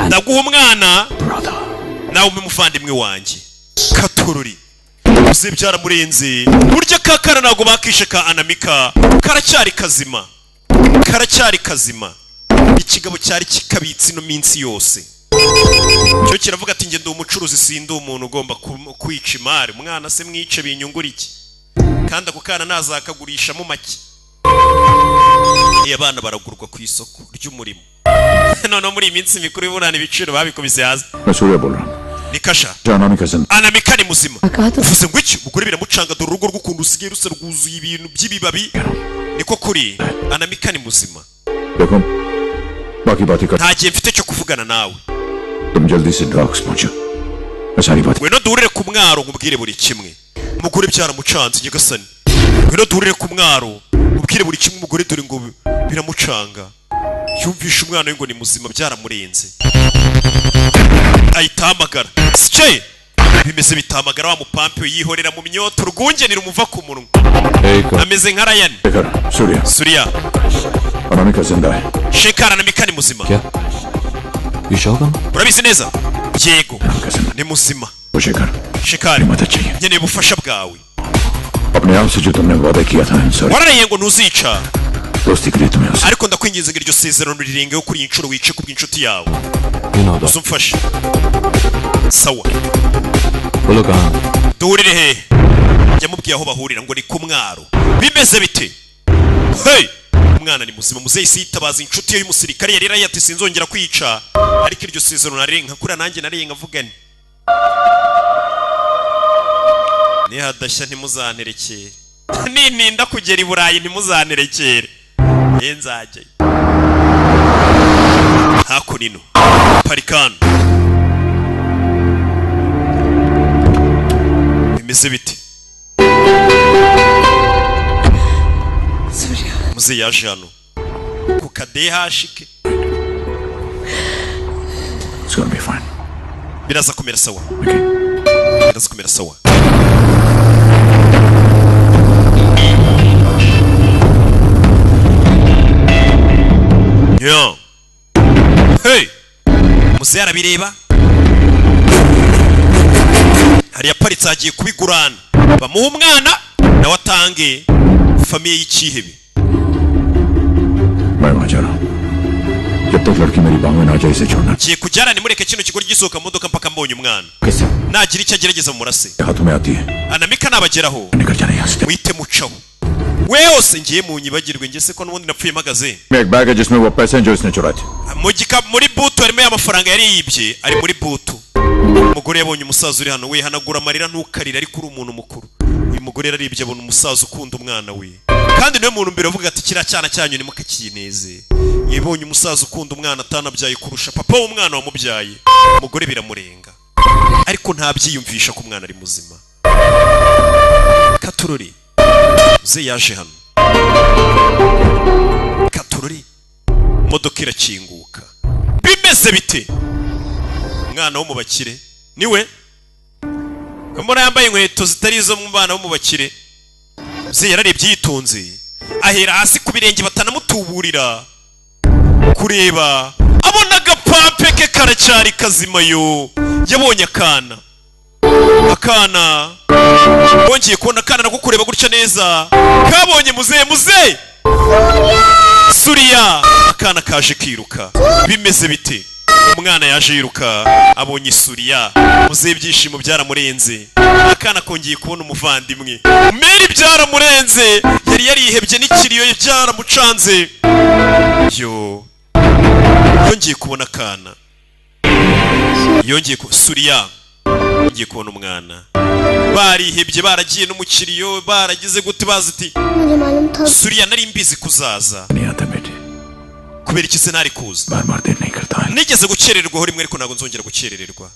Ndaguha umwana. Nawe umuvandimwe wanjye. Katururi. Muze byaramurenze. Burya kakana ntabwo bakishe ka Anamika. Karacyari kazima. Karacyari kazima. Ikigabo cyari kikabitse ino minsi yose. Cyo kiravuga ati nge ndi umucuruzi sindi umuntu ugomba kwica imari. Umwana se mwice binyungura iki? Kandi ako kana nazakagurisha mu make. Abana baragurwa ku isoko ry'umurimo. None muri iminsi mikuru y'uburana ibiciro babikubise haza. Surya बोल रहा हूँ. Nikasha. Anamika zin. Anamika ni muzima. Uvuze ngo iki? Umugore biramucanga dore urugo rw'ukuntu usigaye rusa rwuzuye ibintu by'ibibabi. Niko kuri. Anamika ni muzima. देखो. बाकी बातें कर. Nta gihe mfite cyo kuvugana nawe. तुम जल्दी से ड्रग्स पहुंचो. मैं सारी बात. Weno durire ku mwaro ngubwire buri kimwe. Umugore byaramucanze Nyagasani. Weno durire ku mwaro ngubwire buri kimwe umugore dore ngo biramucanga. Yumvisha umwana we ngo ni muzima byaramurenze. Ayitamagara. Sike. Bimeze bitamagara wa mupampe yihorera mu myoto rwungenira umuva ku munwa. Ameze nka Ryan. Surya. Surya. Anamika जिंदा है. Shekara Anamika ni muzima. क्या? You sure? Urabizi neza? Yego. ni muzima शिखर Shikari मदद चाहिए nkeneye ubufasha bwawe अपने आप से जो तुमने वादा किया था इंसान warariye ngo ntuzica दोस्ती के लिए तुम्हें उसे ariko ndakwinginze ngo iryo sezerano rirengeho kuri iyi nshuro wice ku bw'inshuti yawe uzumfashe sawa बोलो कहाँ duhurire he yamubwiye aho bahurira ngo ni ku mwaro bimeze bite hey umwana ni muzima muzeyi sitabaza inshuti ye y'umusirikare yari yarayati sinzongera kwica ariko iryo sezerano narenga kuri nanjye narenga mvugane ni hadashya ntimuzanterekere nintinda kugera i Burayi ntimuzanterekere nzajye hakunino parikano bimeze bite muzeyi yaje hano ku kadehashike It's gonna be fine. biraza kumera sawa biraza kumera sawa yo hey muzeyi arabireba hari yaparitse agiye kubigurana bamuha umwana nawe atange famiye y'ikihebe मैं वहां जा रहा हूं जब तक लड़की मेरी बाहों में ना जाए इसे छोड़ना kiye kujyana nimureke kino kigo gisohoka mu modoka mpaka mbonye umwana कैसे nagira icyo agerageza mu murase हाथों में आती है anamika nabageraho निकल जाना यहां से wite mucaho wese ngiye mu nyibagirwe ngiye se ko n'ubundi napfuye magaze में एक बैग है जिसमें वो पैसे हैं जो इसने चुराए थे mu gikapu muri butu harimo y'amafaranga yari yibye ari muri butu umugore yabonye umusaza uri hano we hanagura amarira ntukarira ariko uri umuntu mukuru uyu mugore yararibye abona umusaza ukunda umwana we kandi niwe muntu mbere avuga ati kiriya cyana cyanyu ni mukakineze yibonye umusaza ukunda umwana atanabyaye kurusha papa w'umwana wamubyaye umugore biramurenga ariko ntabyiyumvisha ko umwana ari muzima Katurori ze yaje hano Katurori modoka irakinguka bimeze bite umwana wo mu bakire niwe mbona yambaye inkweto zitari izo mu bana bo mu bakire ze yararebye yitonze ahera hasi ku birenge batanamutuburira kureba abona agapampe ke karacyari kazima yo yabonye akana bongeye kubona akana nako kureba gutya neza kabonye muzeyi Suriya akana kaje kiruka bimeze bite umwana yaje yiruka abonye Suriya muzeyi byishimo byaramurenze akana kongeye kubona umuvandimwe meri byaramurenze yari yarihebye n'ikiriyo byaramucanze yo yongeye kubona akana Suriya yongeye kubona umwana barihebye baragiye no mu kiriyo baragize gute baziti Suriya nari mbizi kuzaza kubera iki se ntari kuza nigeze gukerererwa ho rimwe ariko ntabwo nzongera gukerererwa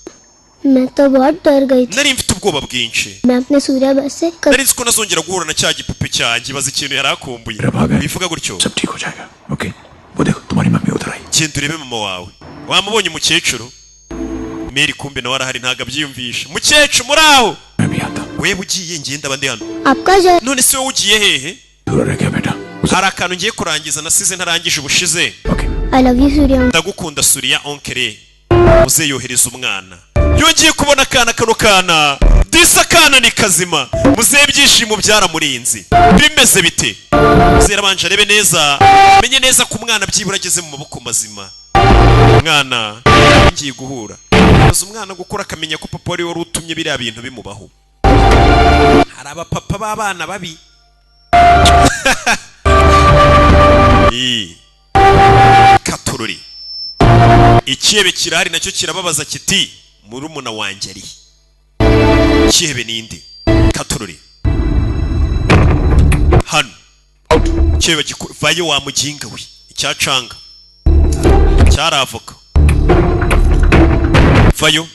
मैं तो बहुत डर गई थी nari mfite ubwoba bwinshi मैं अपने सूर्या बस से nari nzi ko nazongera guhura na cya gipupe cyanjye bazi ikintu yari akumbuye bivuga gutyo सब ठीक हो जाएगा ओके वो देखो तुम्हारी मम्मी उधर आई genda urebe mama wawe wamubonye umukecuru Meri kumbe nawe arahari ntabwo abyiyumvisha mukecuru muri aho wewe ugiye ngenda abandi hano none se wowe ugiye hehe hari akantu ngiye kurangiza nasize ntarangije ubushize I love you Surya ndagukunda Suriya onkere uze yohereza umwana yongeye kubona akana kana disa kana ni kazima muzeyi byishimo byaramurinze bimeze bite zera banje arebe neza menye neza ko umwana byibura ageze mu maboko mazima umwana ngiye guhura maze umwana gukura akamenya ko papa wari utumye biriya bintu bimubaho hari abapapa b'abana babi Katurori ikihebe kirahari nacyo kirababaza kiti murumuna wanjye ari ikihebe ninde Katurori hano ikihebe vayo wa muginga we icyacanga cyaravoka vayo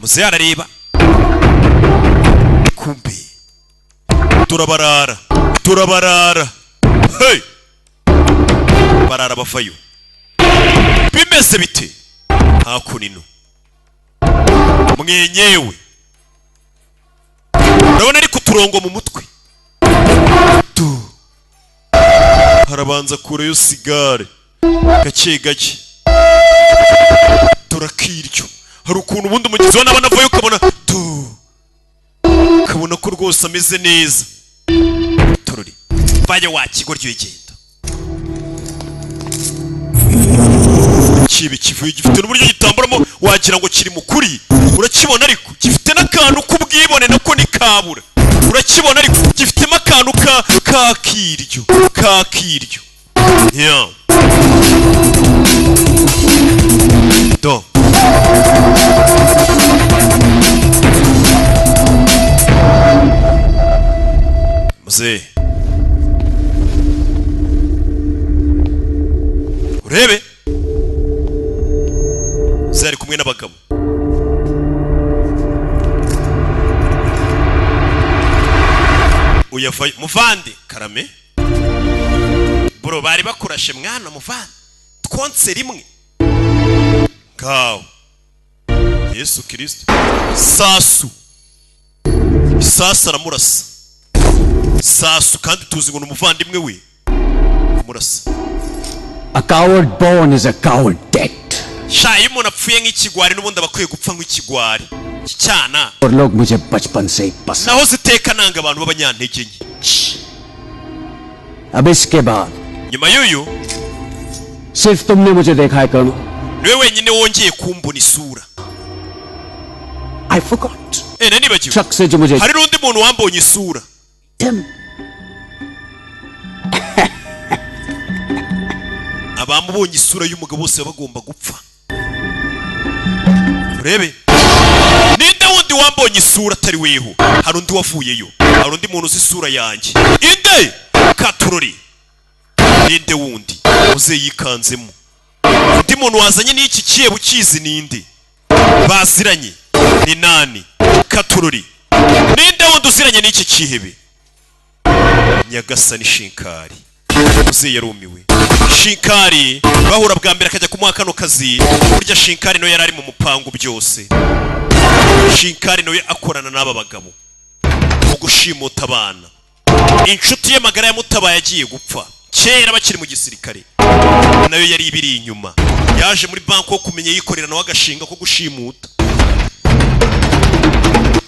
muzeyi arareba kumbe turabarara hey barara bavayo bimeze bite hakunino mwenyewe urabona ari kuturongo mu mutwe harabanza kureyo sigare gake turakiryo hari ukuntu ubundi umugizi wa nabana avayo ukabona ukabona ko rwose ameze neza. Tururi vaya wakigo ry'igenda kibi kivuye gifite n'uburyo gitamburamo wagira ngo kiri mukuri, urakibona ariko gifite n'akantu k'ubwibone nako ni kabura, urakibona ariko gifitemo akantu kakiryo yeah. Do muze urebe zari kumwe n'abagabo uyavayo muvande karame bro bari bakurashe mwana muvande twonse rimwe ngaho Yesu Kristo sasu aramurasa sasu kandi tuzi ngo n'umuvandimwe we murasa. A coward born is a coward dead. Shayi umuntu apfuye nk'ikigwari n'ubundi abakwiye gupfa nk'ikigwari cyana. और लोग मुझे बचपन से ही पसंद. naho ziteka nanga abantu b'abanyantege nke. अब इसके बाद nyuma y'uyu सिर्फ तुमने मुझे देखा है colonel. niwe wenyine wongeye kumbona isura. I forgot. nanibagiwe शख्स से जो मुझे hari n'undi muntu wambonye isura. abamubonye isura y'umugabo bose bagomba gupfa. urebe ninde wundi wambonye isura atari weho, hari undi wavuyeyo, hari undi muntu uzi isura yanjye inde katurori ninde wundi uze yikanzemo, undi muntu wazanye n'iki kiyebu kizi ninde baziranye ni nani katurori ninde wundi uziranye n'iki kihebe Nyagasani Shinkari uze yarumiwe. Shinkari bahura bwa mbere akajya kumuha kano kazi, burya Shinkari no yarari mu mupango byose. Shinkari no akorana n'aba bagabo mu gushimuta abana. Inshuti ye magara ya Mutabaye agiye gupfa kera bakiri mu gisirikare, nayo yari ibiri inyuma, yaje muri banko kumenya yikorera nawe agashinga ko gushimuta.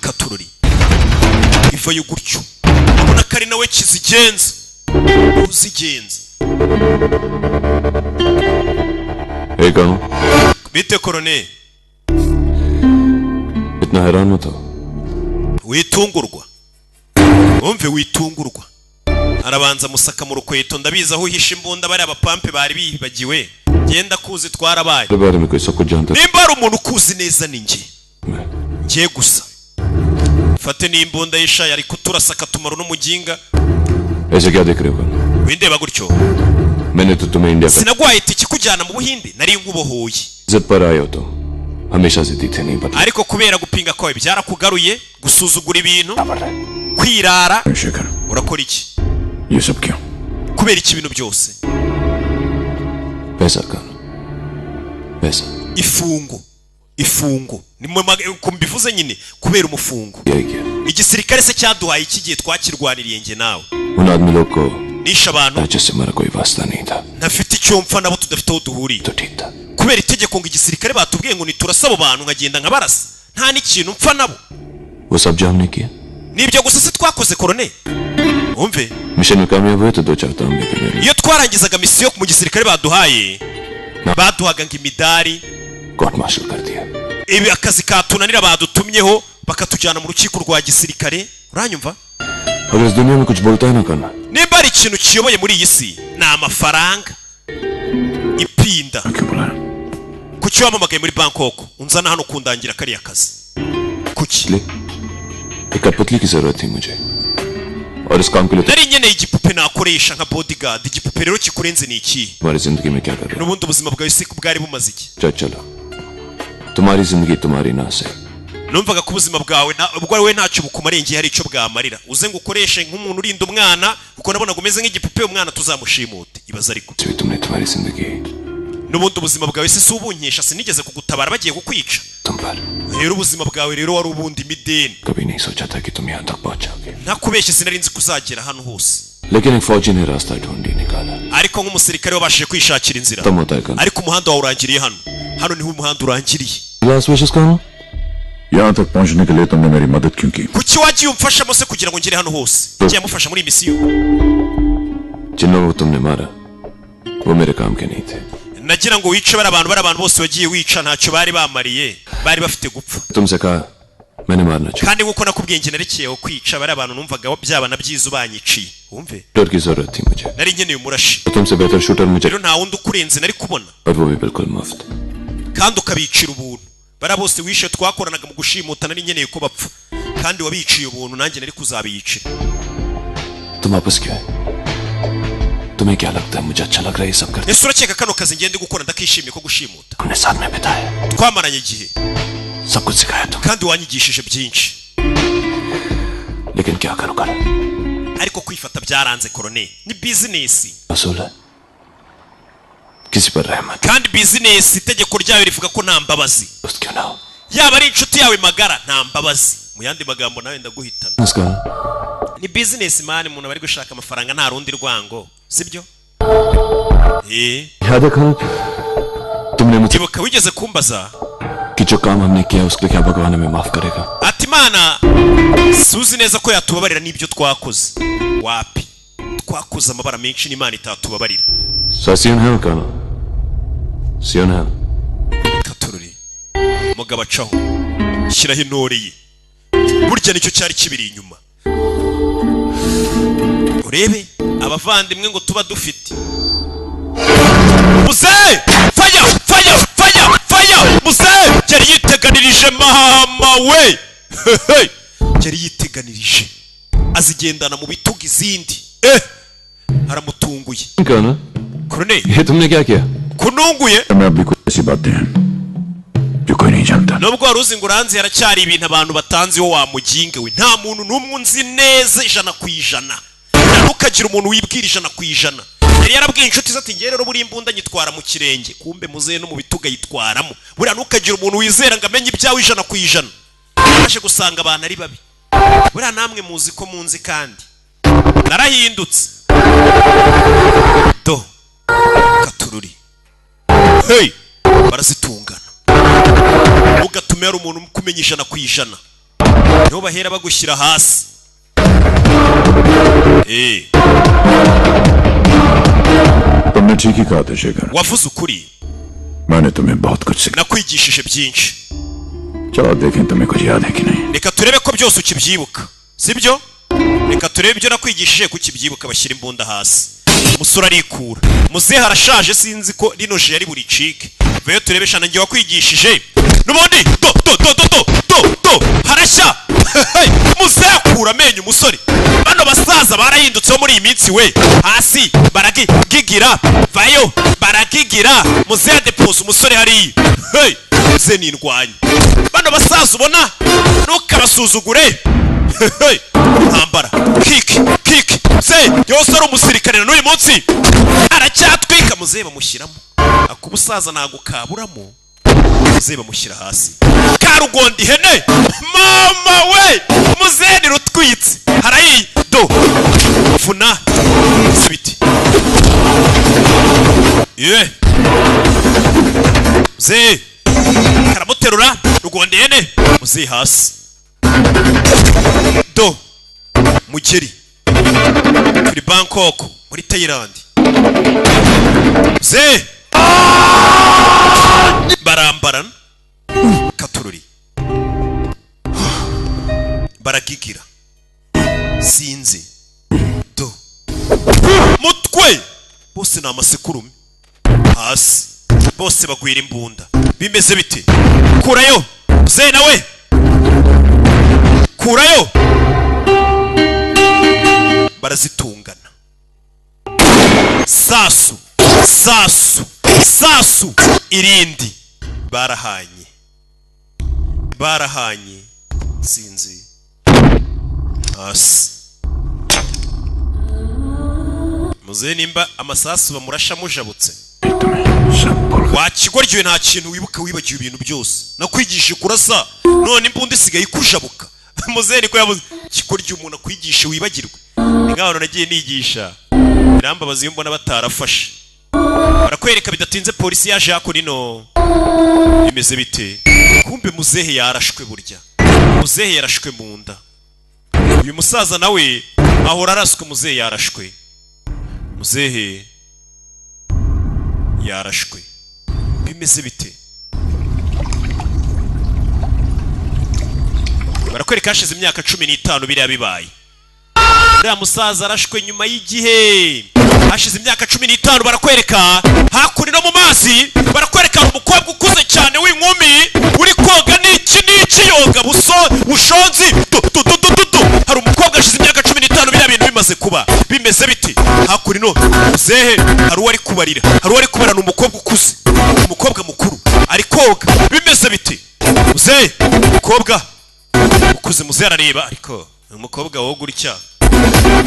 Katurori ivayo gutyo abona kari nawe kizigenza uzigenza. Hey कौन? Bite korone इतना हैरान मत हो. witungurwa umve witungurwa. arabanza musaka mu rukweto ndabiza aho uhisha imbunda bari abapampe bari bibagiwe genda kuzi twarabaye. के बारे में कोई सब कुछ जानता है. nimba ari umuntu ukuzi neza ni njye gusa. fate n'imbunda y'ishayi ari kuturasaka tumaro n'umuginga. ऐसे क्या देख रहे हो? windeba gutyo मैंने तो तुम्हें इंडिया का sinagwaye itiki kujyana mu Buhinde nari ngubohoye. इज्जत पर आए हो तो हमेशा जिद्दी थे नहीं पता. ariko kubera gupinga kwawe byarakugaruye gusuzugura ibintu kwirara. urakora iki? ये सब क्यों? kubera iki ibintu byose? पैसा का पैसा. ifungo kumbivuze nyine kubera umufungo. igisirikare se cyaduhaye iki gihe twakirwaniriye nge nawe. उन आदमी लोग को nisha abantu जिससे हमारा कोई वास्ता नहीं था. ntafite icyo mpfa nabo tudafite aho duhuriye. kubera itegeko ngo igisirikare batubwiye ngo niturasa abo bantu nkagenda nkabarasa nta n'ikintu mpfa nabo. वो सब जो हमने किया nibyo gusa se twakoze korone. umve mission में कामयाब हुए तो 2-4 ताम लेके गए. iyo twarangizaga misiyo mu gisirikare baduhaye baduhaga ngo imidari court martial कर दिया. ibi akazi katunanira badutumyeho bakatujyana mu rukiko rwa gisirikare. uranyumva? अगर इस दुनिया में कुछ बोलता है ना करना. nimba ari ikintu kiyoboye muri iyi si ni amafaranga ipinda. kuki wamamagaye muri Bangkok unzana hano kundangira kariya kazi kuki? एक कठपुतली की जरूरत थी मुझे और इस काम के लिए nari nkeneye igipupe nakoresha nka bodyguard. igipupe rero kikurenze ni iki? तुम्हारी जिंदगी में क्या कर रहे हो? n'ubundi ubuzima bwawe se bwari bumaze iki? चलो तुम्हारी जिंदगी तुम्हारी ना से. numvaga ko ubuzima bwawe ubwo we ntacyo bukumariye ngiye hari icyo bwamarira. uze ngo ukoreshe nk'umuntu urinda umwana kuko nabona ngo umeze nk'igipupe umwana tuzamushimute. ibaza ariko तुमने तुम्हारी जिंदगी n'ubundi ubuzima bwawe se ubunkesha sinigeze kugutabara bagiye kukwica. rero ubuzima bwawe rero wari ubundi mideni. कभी नहीं सोचा था कि तुम यहाँ तक पहुंचोगे. ntakubeshye sinari nzi kuzagera hano hose. लेकिन एक फौजी ने रास्ता ढूंढ ही निकाला. ariko nk'umusirikare wabashije kwishakira inzira. तब होता है ariko umuhanda wawe urangiriye hano. hano niho umuhanda urangiriye. Last wishes कहाँ? यहाँ तक पहुंचने के लिए तुमने मेरी मदद क्यों की? Kuki wagiye umfasha mose kugira ngo ngere hano hose? Ngiye mufasha muri misiyo. जिन लोगों को तुमने मारा, वो मेरे काम के नहीं थे. Nagira ngo wice bari abantu bose wagiye wica ntacyo bari bamariye, bari bafite gupfa. तुमसे कहा, मैंने मारना चाहिए. Kandi guko nakubwiye nge narekeyeho kwica bari abantu numvaga byaba nabyiza ubanyiciye. Wumve? Shooter की जरूरत थी मुझे. Nari nkeneye umurashi. तुमसे बेहतर शूटर मुझे. Rero nta wundi ukurenze nari kubona. और वो भी बिल्कुल मुफ्त. Kandi ukabicira ubuntu. Bara bose wishe twakoranaga mu gushimuta nari nkeneye ko bapfa. Kandi wabiciye ubuntu nanjye nari kuzabiyicira. तुम वापस क्यों आए? तुम्हें क्या लगता है मुझे अच्छा लग रहा है ये सब करते? Ese urakeka kano kazi ngende gukora ndakishimiye ko gushimuta. हमने साथ में बिताया. Twamaranye igihe. सब कुछ सिखाया तुम. Kandi wanyigishije byinshi. लेकिन क्या करूं कर? Ariko kwifata byaranze Colonel. Ni business. असूल है. किसी पर रहमत. Kandi business itegeko ryayo rivuga ko nta mbabazi. दोस्त क्यों ना हो? Yaba ari inshuti yawe magara nta mbabazi. Mu yandi magambo nawe ndaguhitana. उसका Ni business man umuntu bari gushaka amafaranga nta rundi rwango. Sibyo? याद रखो तुमने मुझे Ibuka wigeze kumbaza कि जो काम हमने किया उसके लिए क्या भगवान हमें माफ करेगा? ati Imana suzi neza ko yatubabarira n'ibyo twakoze. Wapi? Twakoze amabara menshi n'Imana itatubabarira. Sasiyon है क्या ना? सियोन है. Katururi. Mugabo acaho. Shyiraho intore ye. Burya nicyo cyari kibiri inyuma. Urebe abavandimwe ngo tuba dufite. Muze! Fire! Fire! Fire! Fire! Muze! Yari yiteganirije mama we. Yari yiteganirije. Azigendana mu bitugu izindi. Aramutunguye. क्या ना? Colonel. ये तुमने क्या किया? Kununguye. मैं अभी कोई ऐसी बातें हैं जो कोई नहीं जानता. Nubwo waruzi ngo uranzi haracyari ibintu abantu batanzi wo wamuginge we. Nta muntu numwe unzi neza 100%. Ntukagira umuntu wibwira 100%. Yari yarabwiye inshuti ze ati ngiye rero buri imbunda nyitwara mu kirenge. Kumbe muze no mu bituga yitwaramo. Buriya ntukagira umuntu wizera ngo amenye ibyawe 100%. Aje gusanga abantu ari babi. Buriya namwe muzi ko munzi kandi. Narahindutse. Do. Katururi. Hey! Barazitungana. Ugatume ari umuntu kumenya 100%. Niho bahera bagushyira hasi. तुमने ठीक ही कहा था Shekhar. Wavuze ukuri. मैंने तुम्हें बहुत कुछ सिखाया. Nakwigishije byinshi. चलो देखें तुम्हें कुछ याद है कि नहीं. Reka turebe ko byose ukibyibuka. Sibyo? Reka turebe ibyo nakwigishije ku kibyibuka bashyira imbunda hasi. Musura arikura. Muze harashaje sinzi ko rino je yari buri cike. Veyo turebe shana ngiye wakwigishije. Nubundi do harashya. Muze akura amenyo umusore. Bano basaza barahindutse muri iyi minsi we. Hasi baragigira. Vayo baragigira. Muze adepose umusore hari. Hey! Muze nindwanye. Bano basaza ubona ntukabasuzugure. Hey! Ntambara. Kick. Se yose ari umusirikare n'uyu munsi. Aracyatwika muze bamushyiramo. Akubusaza ntago kaburamo. Muze bamushyira hasi. Karugondi ihene. Mama we! Muze ni rutwitse. Harayi do. Funa. Sibiti. Muze. Karamuterura. Rugondi ihene. Muze hasi. Do. Mugeri. Turi Bangkok muri Thailand. Ze barambaran Katururi baragigira sinzi do mutwe bose na amasekurume hasi bose bagwira imbunda bimeze bite kurayo ze nawe kurayo barazitungana sasu irindi barahanye sinzi hasi muze nimba amasasu bamurasha mujabutse wakigoryiwe nta kintu wibuka wibagiwe ibintu byose nakwigishije kurasa none imbunda isigaye ikujabuka muze niko yavuze kigoryiwe umuntu akwigisha wibagirwe. Ngaho nagiye nigisha birambabaza iyo mbona batarafashe barakwereka bidatinze polisi yaje hakurino. Bimeze bite? Kumbe muzehe yarashwe burya. Muzehe yarashwe mu nda. Uyu musaza nawe ahora araswe, muzehe yarashwe. Muzehe yarashwe. Bimeze bite? Barakwereka hashize imyaka 15 biriya bibaye. Uriya musaza arashwe nyuma y'igihe. Hashize imyaka 15 barakwereka hakurino mu mazi, barakwereka umukobwa ukuze cyane w'inkumi uri koga n'iki yoga bushonzi. Hari umukobwa hashize imyaka 15 biriya bintu bimaze kuba. Bimeze biti? Hakurino muzehe hari uwari kubarira, hari uwari kubarana umukobwa ukuze, umukobwa mukuru ari koga. Bimeze biti? Muzehe umukobwa ukuze, muzehe arareba ariko umukobwa wo gutya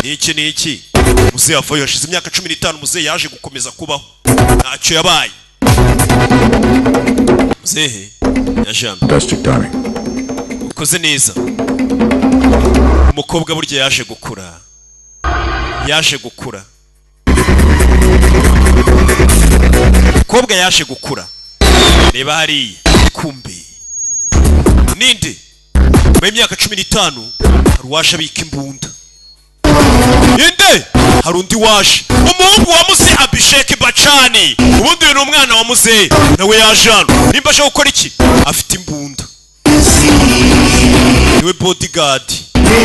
niki muzehe avuye hashize imyaka 15 muzehe yaje gukomeza kubaho ntacyo yabaye. Muzehe yajamye Fantastic timing. ukoze neza. Umukobwa burya yaje gukura, yaje gukura, umukobwa yaje gukura. Reba hariya kumbe ninde mu myaka 15 hari waje abika imbunda. Inde hari undi waje, umuhungu wa Muzehe Abhishek Bachchan. Ubundi uyu ni umwana wa Muzehe nawe yaje hano. Nimba aje gukora iki? Afite imbunda. Niwe bodyguard,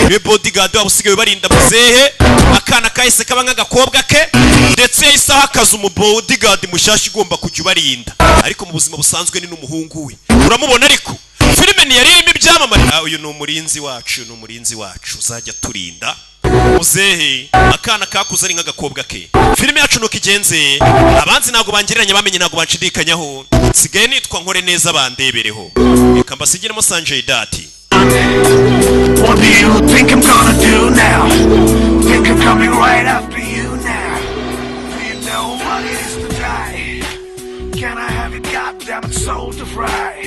niwe bodyguard wabusigaye barinda Muzehe. Akana kahise kaba nk'agakobwa ke, ndetse yahise ahakaza umubodyguard mushyashya ugomba kujya ubarinda. Ariko mu buzima busanzwe ni n'umuhungu we. Uramubona ariko filime ni yari irimo ibyamamare. Uyu ni umurinzi wacu, ni umurinzi wacu uzajya turinda. Muzehe akana kakuze ari nk'agakobwa ke. Filime yacu nuko igenze, abanzi ntago bangereranya bamenye ntago banshidikanyaho. Sigaye nitwa nkore neza bandebereho. Reka mbasigiremo Sanjay Dutt. What do you think I'm gonna do now? Think I'm coming right after you now. Do you know what it is to die? Can I have your goddamn soul to fry?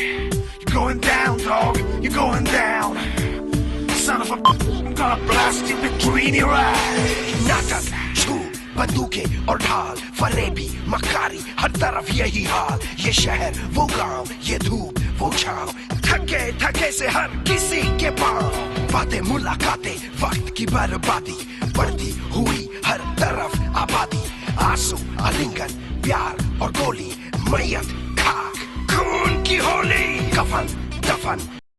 You're going down, dog. You're going down. Son of a I'm gonna blast you between your eyes. नाटक छूट बंदूकें और ढाल फरेबी मकारी हर तरफ यही हाल ये शहर वो गांव ये धूप वो छांव थके थके से हर किसी के पांव बातें मुलाकातें वक्त की बर्बादी बढ़ती हुई हर तरफ आबादी आंसू आलिंगन प्यार और गोली मैयत खाक खून की होली कफन दफन